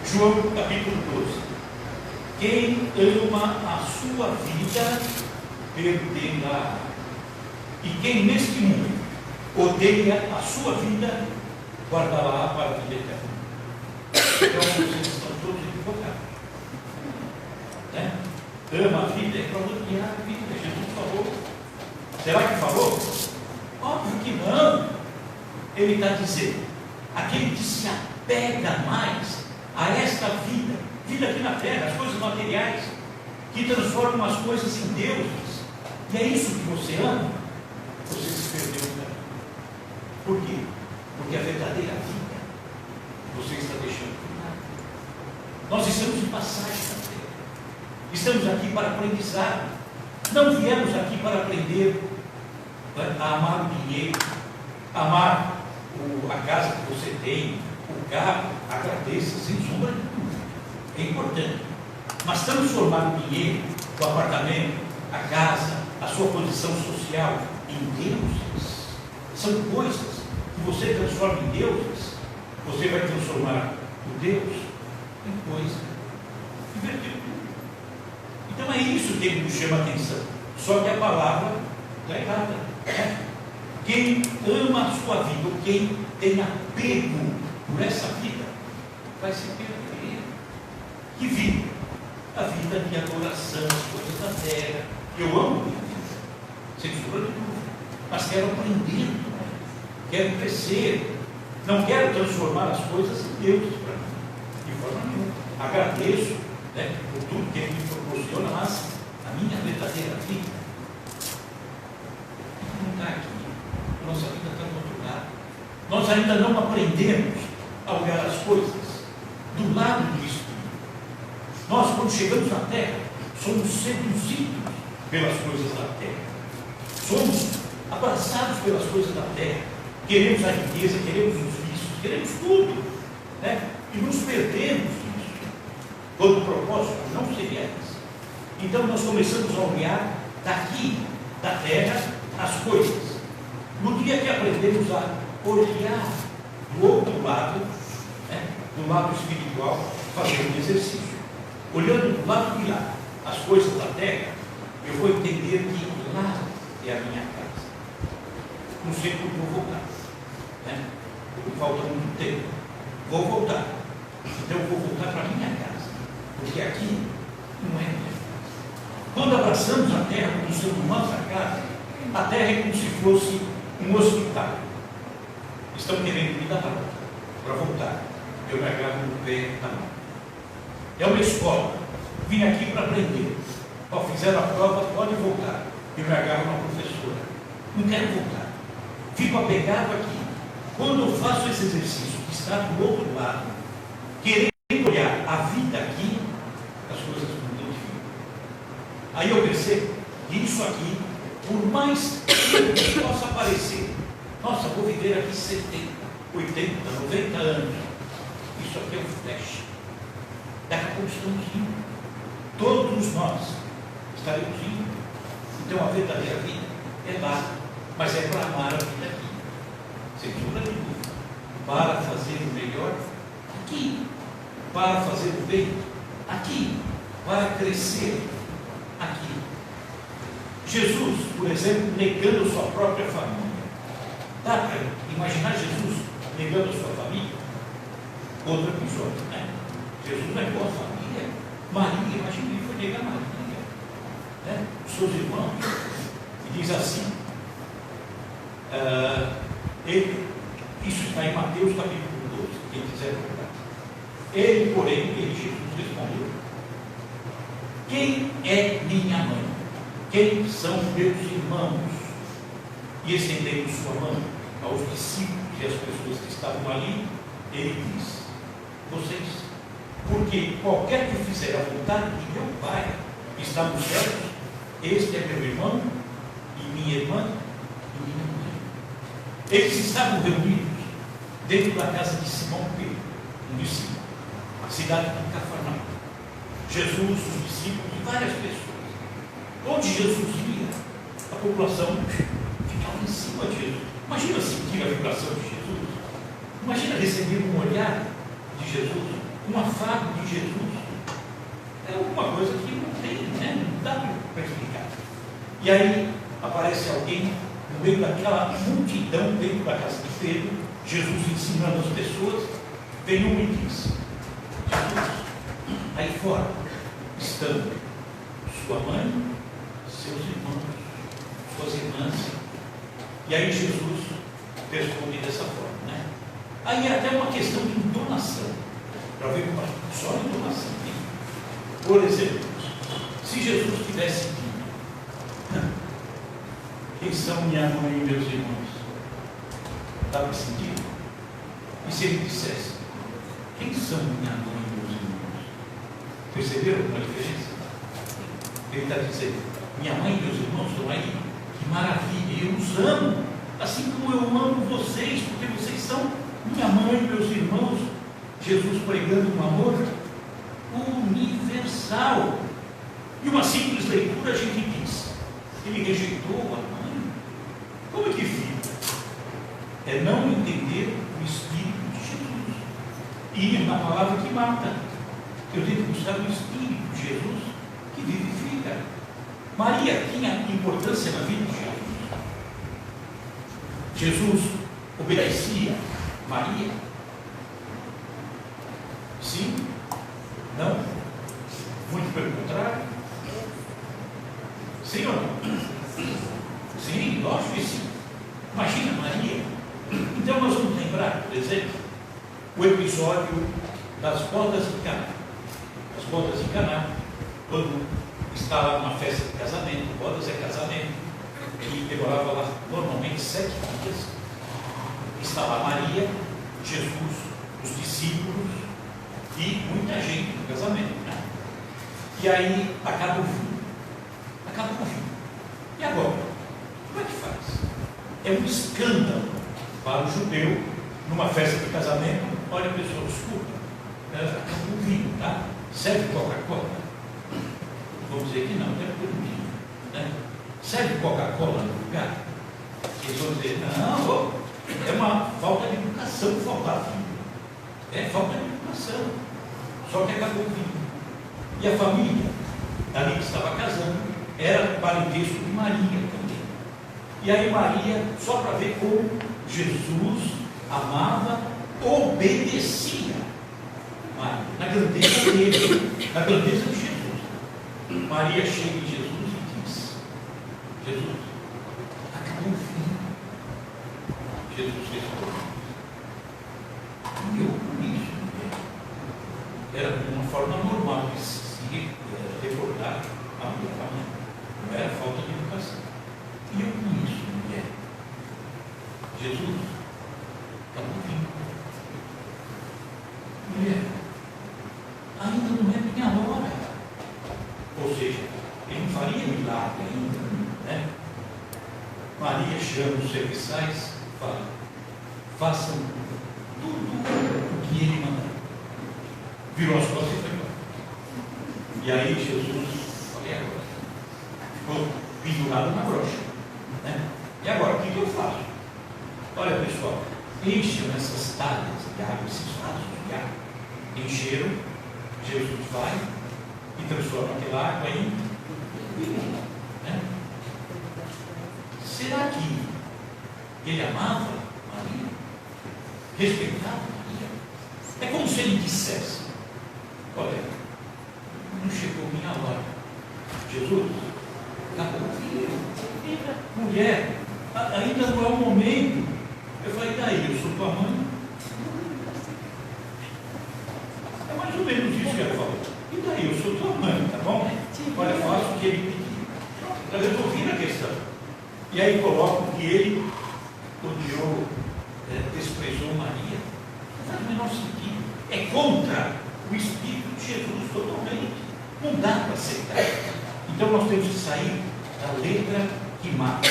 João capítulo 12, quem ama a sua vida, perdê-la. E quem neste mundo odeia a sua vida, guardará para a vida eterna. Então vocês estão todos equivocados, né? Ama a vida é para odiar a vida. Jesus falou. Será que falou? Óbvio que não. Ele está dizendo, aquele que se apega mais a esta vida, vida aqui na terra, as coisas materiais, que transformam as coisas em deuses, e é isso que você ama, você se perdeu também. Por quê? Porque a verdadeira vida você está deixando de lado. Nós estamos em passagem na terra, estamos aqui para aprendizado, não viemos aqui para aprender a amar o dinheiro, amar a casa que você tem, o carro, agradeça, sem sombra de dúvida, é importante, mas transformar o dinheiro, o apartamento, a casa, a sua posição social em deuses, são coisas que você transforma em deuses, você vai transformar o Deus em coisa invertida. Então é isso que ele nos chama a atenção, só que a palavra está errada, né? Quem ama a sua vida, ou quem tem apego por essa vida, vai se perder. Que vida? A vida de adoração, as coisas da terra. Eu amo a minha vida, sem sombra de dúvida, mas quero aprender também, quero crescer, não quero transformar as coisas em deuses para mim, de forma nenhuma. Agradeço, né, por tudo que ele me proporciona, mas a minha verdadeira vida não está aqui. Nossa vida está no outro lado. Nós ainda não aprendemos a olhar as coisas do lado do Espírito. Nós, quando chegamos na terra, somos seduzidos pelas coisas da terra, somos abraçados pelas coisas da terra, queremos a riqueza, queremos os vícios, queremos tudo, né? E nos perdemos nisso, quando o propósito não seria esse. Então nós começamos a olhar daqui, da terra, as coisas. No dia que aprendemos a olhar do outro lado, né, do lado espiritual, fazer um exercício, olhando do lado de lá, as coisas da terra, eu vou entender que lá é a minha casa. não sei quando vou voltar. Né? Falta muito tempo. Vou voltar. Então eu vou voltar para a minha casa. Porque aqui não é minha casa. Quando abraçamos a terra como sendo nossa casa, a terra é como se fosse um hospital. Estão querendo me dar para voltar. Eu me agarro no pé da mão. É uma escola. Vim aqui para aprender. Fizeram a prova, pode voltar. Eu me agarro na professora. Não quero voltar. Fico apegado aqui. Quando eu faço esse exercício, que está do outro lado, querendo olhar a vida aqui, as coisas mudam de vida. Aí eu percebo que isso aqui, por mais que possa parecer, nossa, vou viver aqui 70, 80, 90 anos. Isso aqui é um flash. Daqui a pouco estamos indo. Todos nós estaremos indo. Então a verdadeira vida é lá, mas é para amar a vida aqui. Sem sombra de dúvida. Para fazer o melhor aqui. Para fazer o bem aqui. Para crescer aqui. Jesus, por exemplo, negando sua própria família. Dá para imaginar Jesus negando a sua família? Outro episódio, né? Jesus negou a família. Maria, imagina, ele foi negar Maria, né? Os seus irmãos. E diz assim, isso está em Mateus capítulo 12, quem quiser procurar. Ele, porém, Jesus respondeu: quem é minha mãe? Quem são meus irmãos? E estendendo sua mão aos discípulos e às pessoas que estavam ali, ele diz: vocês, porque qualquer que fizer a vontade de meu Pai que está nos céus, este é meu irmão e minha irmã e minha mãe. Eles estavam reunidos dentro da casa de Simão Pedro, um discípulo, a cidade de Cafarnaum. Jesus, os discípulos e várias pessoas. Onde Jesus ia, a população ficava em cima de Jesus. Imagina sentir a vibração de Jesus. Imagina receber um olhar de Jesus, um afago de Jesus. É alguma coisa que não tem, né? Não dá para explicar. E aí aparece alguém no meio daquela multidão dentro da casa de Pedro, Jesus ensinando as pessoas. Vem um e diz: Jesus, aí fora estão sua mãe, seus irmãos, suas irmãs. E aí Jesus responde dessa forma, né? Aí é até uma questão de entonação, para ver como só entonação. Por exemplo, se Jesus tivesse dito: quem são minha mãe e meus irmãos? Dá para sentir? E se ele dissesse: quem são minha mãe e meus irmãos? Perceberam uma diferença? Ele está dizendo: minha mãe e meus irmãos estão aí, que maravilha, eu os amo, assim como eu amo vocês, porque vocês são minha mãe e meus irmãos. Jesus pregando um amor universal. E uma simples leitura a gente diz: ele rejeitou a mãe? Como é que fica? É não entender o Espírito de Jesus. E ir na palavra que mata. Eu tenho que buscar o Espírito de Jesus que vivifica. Maria tinha importância na vida de Jesus. Jesus obedecia Maria? Sim? Não? Muito pelo contrário? Sim ou não? Sim, lógico que sim. Imagina Maria. Então nós vamos lembrar, por exemplo, o episódio das bodas de Caná. As bodas de Caná, quando estava numa festa de casamento, bodas é casamento, e demorava lá normalmente 7 dias. Estava Maria, Jesus, os discípulos e muita gente no casamento, né? E aí acaba o vinho. Acabou o vinho. E agora? Como é que faz? É um escândalo para o judeu, numa festa de casamento. Olha, pessoal, desculpa, acabou o vinho, tá? Serve Coca-Cola? Vamos dizer que não, tem por vinho, né? Serve Coca-Cola no lugar? Eles vão dizer: não, é uma falta de educação faltar vinho. É falta de educação. Só que acabou o vinho. E a família ali que estava casando era parentesco de Maria também. E aí Maria, só para ver como Jesus amava, obedecia Maria, na grandeza dele, na grandeza de Jesus. Maria chega em Jesus e diz: Jesus, acabou o fim. Jesus respondeu: e eu com isso, mulher? Era uma forma normal de se recordar a mãe. Não era falta de educação. E eu com isso, mulher? Jesus, acabou o fim. Mulher, ainda não é minha hora. Ou seja, ele não faria milagre ainda, né? Maria chama os serviçais e fala: façam tudo o que ele mandar. Virou as costas e foi embora. E aí Jesus, olha agora, ficou pendurado na brocha, né? E agora, o que eu faço? Olha, pessoal, encham essas talhas de água, esses vasos de água. Encheram, Jesus vai e transforma aquela água em vinho, né? Será que ele amava Maria? Respeitava Maria? É como se ele dissesse: olha, não chegou minha hora. Jesus, acabou o filho. Mulher, ainda não é o momento. Eu falei: daí, eu sou tua mãe. É mais ou menos isso que ela falou. E daí, eu sou tua mãe, tá bom? Olha, faço o que ele pediu. Está resolvendo a questão. E aí colocam que ele odiou, desprezou Maria. Não faz o menor sentido. É contra o Espírito de Jesus totalmente. Não dá para aceitar. Então nós temos que sair da letra que mata.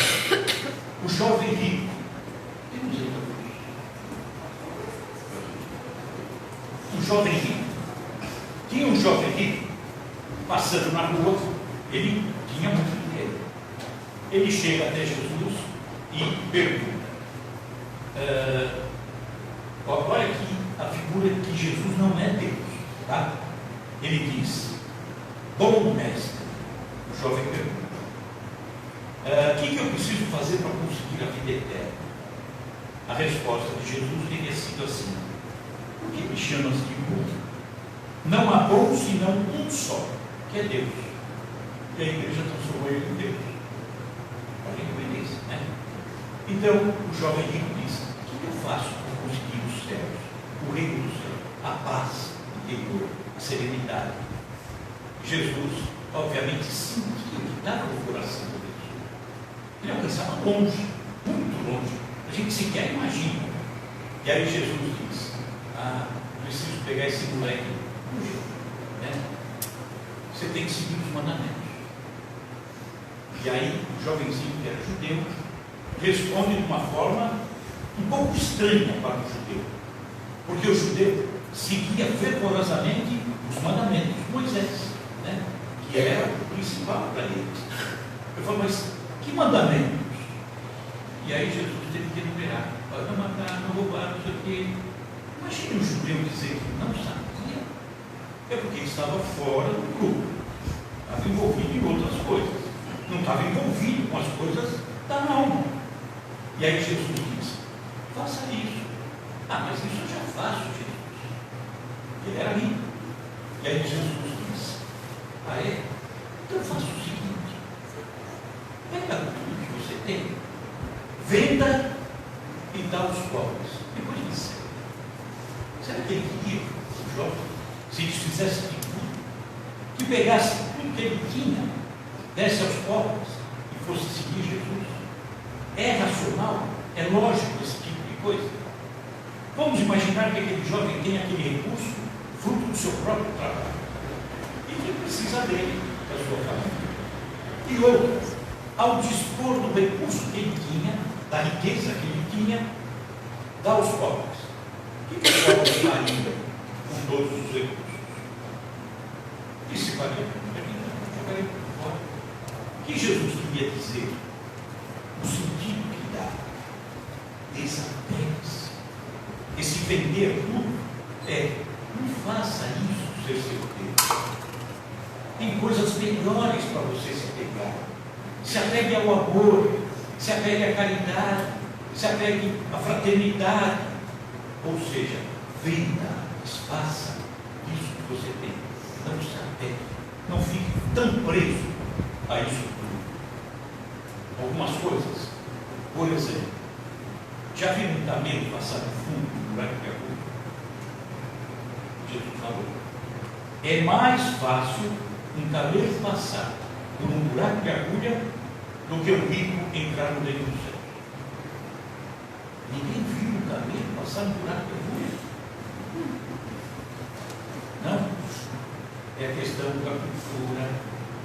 O jovem rico. Temos aí para o jovem rico. Tinha um jovem rico passando na rua. Ele tinha muito dinheiro. Ele chega até Jesus e pergunta. Olha aqui a figura que Jesus não é Deus, tá? Ele diz: bom mestre. O jovem pergunta: o que eu preciso fazer para conseguir a vida eterna? A resposta de Jesus teria sido assim: por que me chamas de bom? Não há bom senão um só, que é Deus. E a igreja transformou ele em Deus. Olha que beleza, né? Então o jovem rico diz: o que eu faço para conseguir os céus, o reino do céu, a paz interior, a serenidade? Jesus, obviamente, sentia que estava no coração de Deus. Ele alcançava longe, muito longe. A gente sequer imagina. E aí Jesus diz: preciso pegar esse moleque, né? Você tem que seguir os mandamentos. E aí o jovenzinho, que era judeu, responde de uma forma um pouco estranha para o judeu, porque o judeu seguia fervorosamente os mandamentos de Moisés, né? Que era o principal para eles. Eu falo: mas que mandamentos? E aí Jesus teve que enumerar: não matar, não roubar, não sei o quê. Imagine um judeu dizer que não sabia. É porque ele estava fora do grupo, estava envolvido em outras coisas, não estava envolvido com as coisas da alma. E aí Jesus diz: faça isso. Mas isso eu já faço, Jesus. Ele era rico. E aí Jesus diz: é? Então faça o seguinte: pega tudo que você tem, venda e dá aos pobres. Depois me segue. Será que ele queria, o jovem, se eles fizessem de tudo, que pegasse tudo que ele tinha, desse aos pobres e fosse seguir Jesus? É racional? É lógico esse tipo de coisa? Vamos imaginar que aquele jovem tem aquele recurso, fruto do seu próprio trabalho, e que precisa dele, da sua família. E outro, ao dispor do recurso que ele tinha, da riqueza que ele tinha, dá aos pobres. O que o pobre faria com todos os recursos? E se faria com ele? Jogaria por fora. O que Jesus queria dizer? O sentido que dá: desapegue-se. Esse vender tudo não faça isso ser seu Deus. Tem coisas melhores para você se apegar. Se apegue ao amor, se apegue à caridade, se apegue à fraternidade. Ou seja, venda, desfaça isso que você tem. Não se apegue, não fique tão preso a isso tudo. Algumas coisas, por exemplo, já viram um camelo passar no fundo do buraco de agulha? Jesus falou: é mais fácil um camelo passar por um buraco de agulha do que um rico entrar no reino do céu. Ninguém viu um camelo passar no buraco de agulha? Não. É a questão da cultura,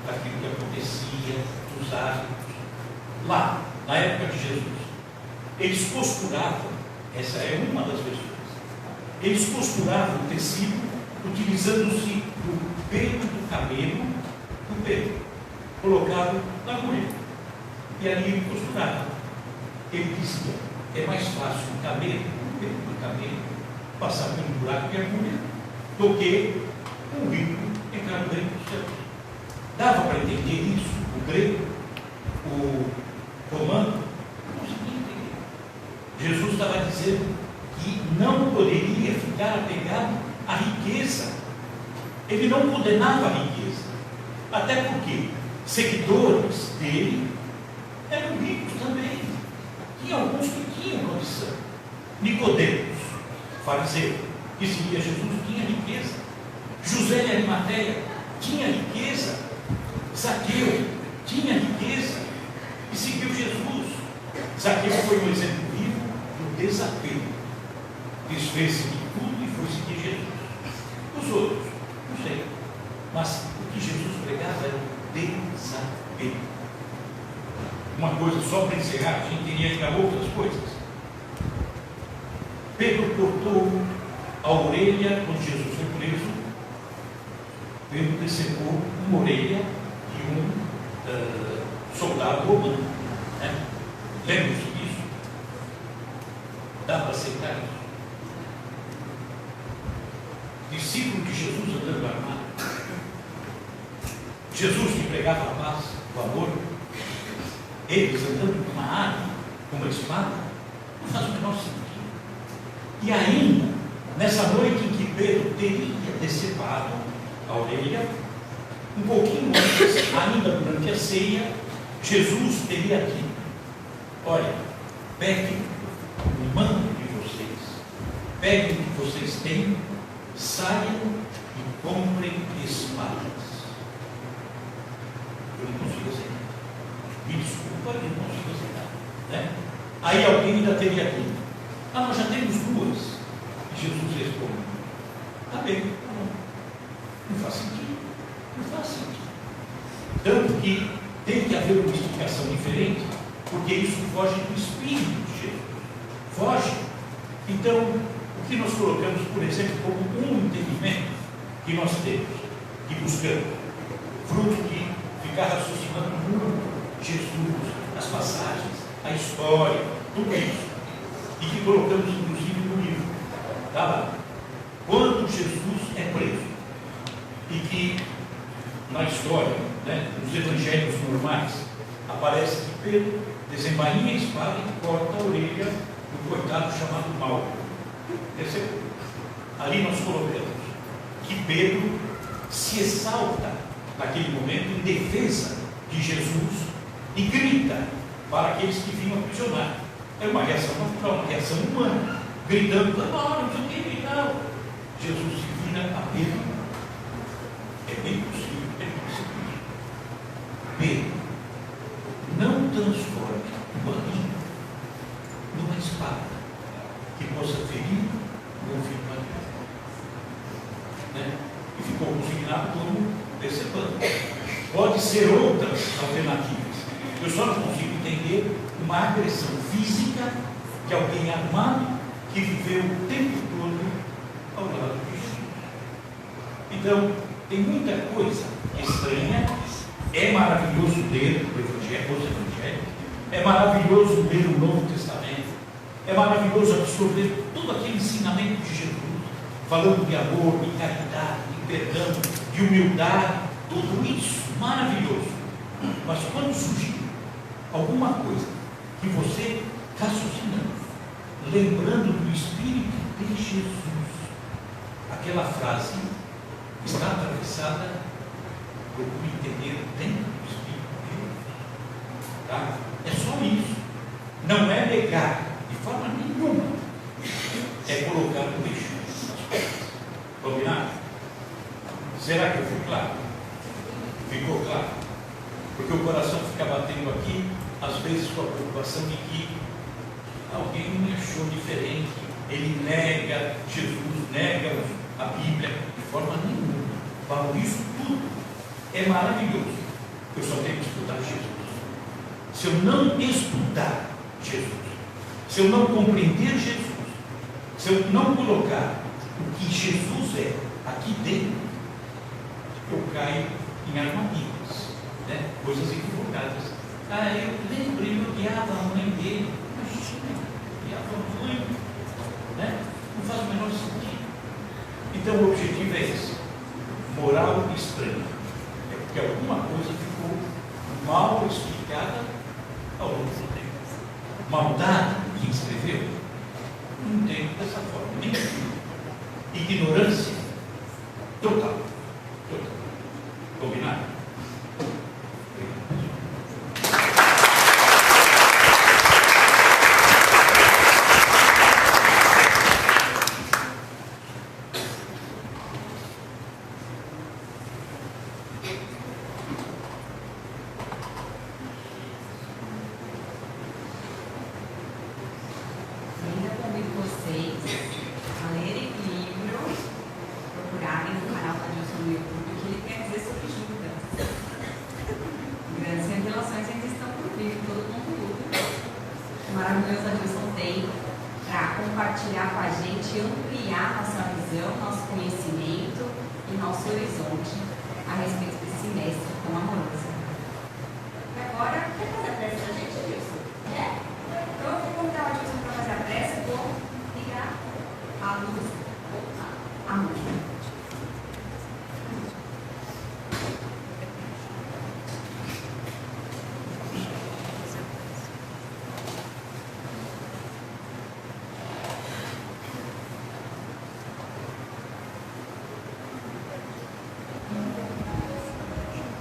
daquilo que acontecia, dos hábitos. Lá, na época de Jesus, eles costuravam, essa é uma das versões, eles costuravam o tecido utilizando-se do pelo do camelo, do pelo, colocado na agulha. E ali ele costurava. Ele dizia: é mais fácil um camelo, o pelo do camelo, passar por um buraco de agulha do que um rico entrar no reino dos céus. Dava para entender isso, o grego, o romano? Não conseguia entender. Jesus estava dizendo que não poderia ficar apegado à riqueza. Ele não condenava a riqueza, até porque seguidores dele eram ricos também. Tinha alguns que tinham condição. Nicodemos, fariseu, que seguia Jesus, tinha riqueza. José de Arimateia tinha riqueza. Zaqueu tinha riqueza e seguiu Jesus. Zaqueu foi um exemplo vivo do desapego. Desfez-se de tudo e foi seguir Jesus. Os outros, não sei, mas o que Jesus pregava era o desapego. Uma coisa, só para encerrar, a gente teria que dar outras coisas. Pedro cortou a orelha quando Jesus foi preso. Pedro decepou uma orelha de um soldado romano. Né? Lembra-se disso? Dá para aceitar isso? Discípulo de Jesus andando armado. Jesus que pregava a paz, o amor. Eles andando com uma arma, com uma espada, não faz o menor sentido. E ainda, nessa noite em que Pedro teria decepado a orelha, um pouquinho antes, ainda durante a ceia, Jesus teria dito: olha, peguem o manto de vocês, peguem o que vocês têm, saiam e comprem espadas. Eu não consigo aceitar. Me desculpa, eu não consigo aceitar. Né? Aí alguém ainda teria dito: ah, nós já temos duas. E Jesus responde: tá bem, tá bom. Não faz sentido. Não faz sentido. Tanto que tem que haver uma explicação diferente, porque isso foge do Espírito de Jesus. Foge. Então, o que nós colocamos, por exemplo, como um entendimento que nós temos, que buscamos, fruto de ficar raciocinando muito Jesus, as passagens, a história, tudo isso, e que colocamos inclusive no livro. Está lá. Quando Jesus é preso, e que na história, né, nos evangelhos normais, aparece que Pedro desembainha a espada e corta a orelha do coitado chamado Malco. Percebeu? Ali nós colocamos que Pedro se exalta naquele momento em defesa de Jesus e grita para aqueles que vinham aprisionar. É uma reação natural, uma reação humana, gritando: não sei o que, não. Jesus se vira a Pedro. É bem possível, Pedro, não transforme tua língua numa espada que possa ferir o ouvido maligno. Né? E ficou consignado como decepando. Pode ser outras alternativas. Eu só não consigo entender uma agressão física de alguém armado que viveu o tempo todo ao lado de Jesus. Então, tem muita coisa estranha. É maravilhoso ler o Evangelho, os Evangelhos. É maravilhoso ler o Novo Testamento. É maravilhoso absorver todo aquele ensinamento de Jesus, falando de amor, de caridade, de perdão, de humildade, tudo isso maravilhoso. Mas quando surgir alguma coisa que você, raciocinando, lembrando do Espírito de Jesus, aquela frase está atravessada, procure entender dentro do Espírito de Deus. Tá? É só isso. Não é negar de forma nenhuma. É colocar o lixo nas coisas. Combinado? Será que eu fui claro? Ficou claro? Porque o coração fica batendo aqui, às vezes com a preocupação de que alguém me achou diferente, ele nega Jesus, nega a Bíblia, de forma nenhuma. Paulo, isso tudo é maravilhoso. Eu só tenho que estudar Jesus. Se eu não estudar Jesus, se eu não compreender Jesus, se eu não colocar o que Jesus é aqui dentro, eu caio em armadilhas, né? Coisas equivocadas. Eu lembrei, eu odiava a mãe dele. Imagina, odiava a mãe, né? Não faz o menor sentido. Então o objetivo é esse: moral estranha. É porque alguma coisa ficou mal explicada ao longo do tempo. Maldade, que escreveu, não tem dessa forma, nem ignorância total. Combinado?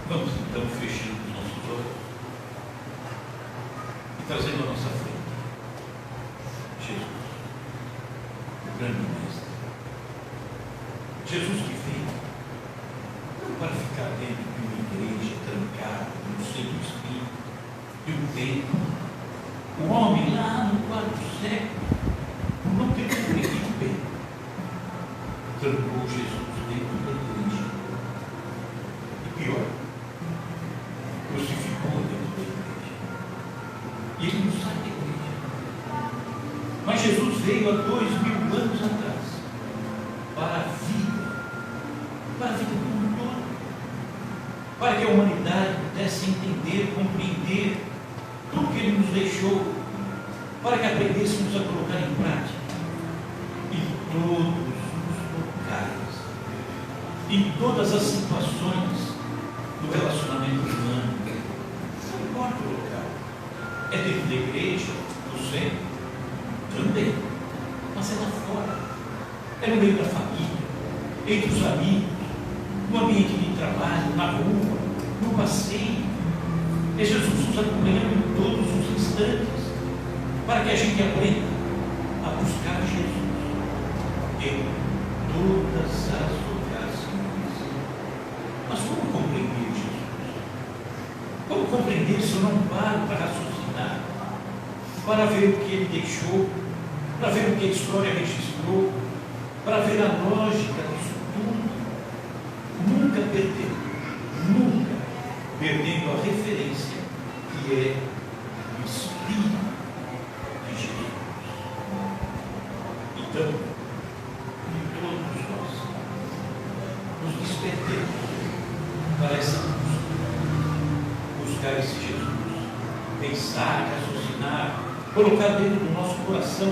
Vamos então fechando os nossos olhos e trazendo à nossa frente Jesus, o grande mestre. Jesus que veio não para ficar dentro de uma igreja trancada no seio do Espírito, de um templo. O homem lá no quarto século não tem compreendido bem. Trancou Jesus dentro da igreja. E pior, crucificou dentro da igreja. E ele não sai da igreja. Mas Jesus veio há 2000 anos atrás para a vida como um todo, para que a humanidade pudesse entender, compreender tudo que ele nos deixou, para que aprendêssemos a colocar em prática em todos os locais, em todas as situações do relacionamento humano. Não importa o local. É dentro da igreja, no centro, também, mas é lá fora. É no meio da família, entre os amigos, no ambiente de trabalho, na rua, no passeio. É Jesus nos acompanhando em todos os instantes, para que a gente aprenda a buscar Jesus em todas as ocasiões. Mas como compreender Jesus? Como compreender se eu não paro para raciocinar, para ver o que ele deixou, para ver o que a história registrou, para ver a lógica disso tudo? Nunca perdendo a referência que é o Espírito de Jesus. Então, de todos nós, nos despertemos para essa buscar esse Jesus, pensar, raciocinar, colocar dentro do nosso coração,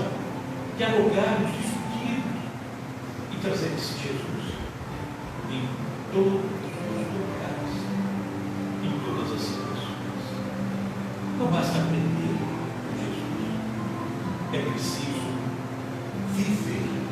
dialogarmos, discutirmos e trazer esse Jesus em todos os lugares, em todas as situações. Não basta aprender é preciso viver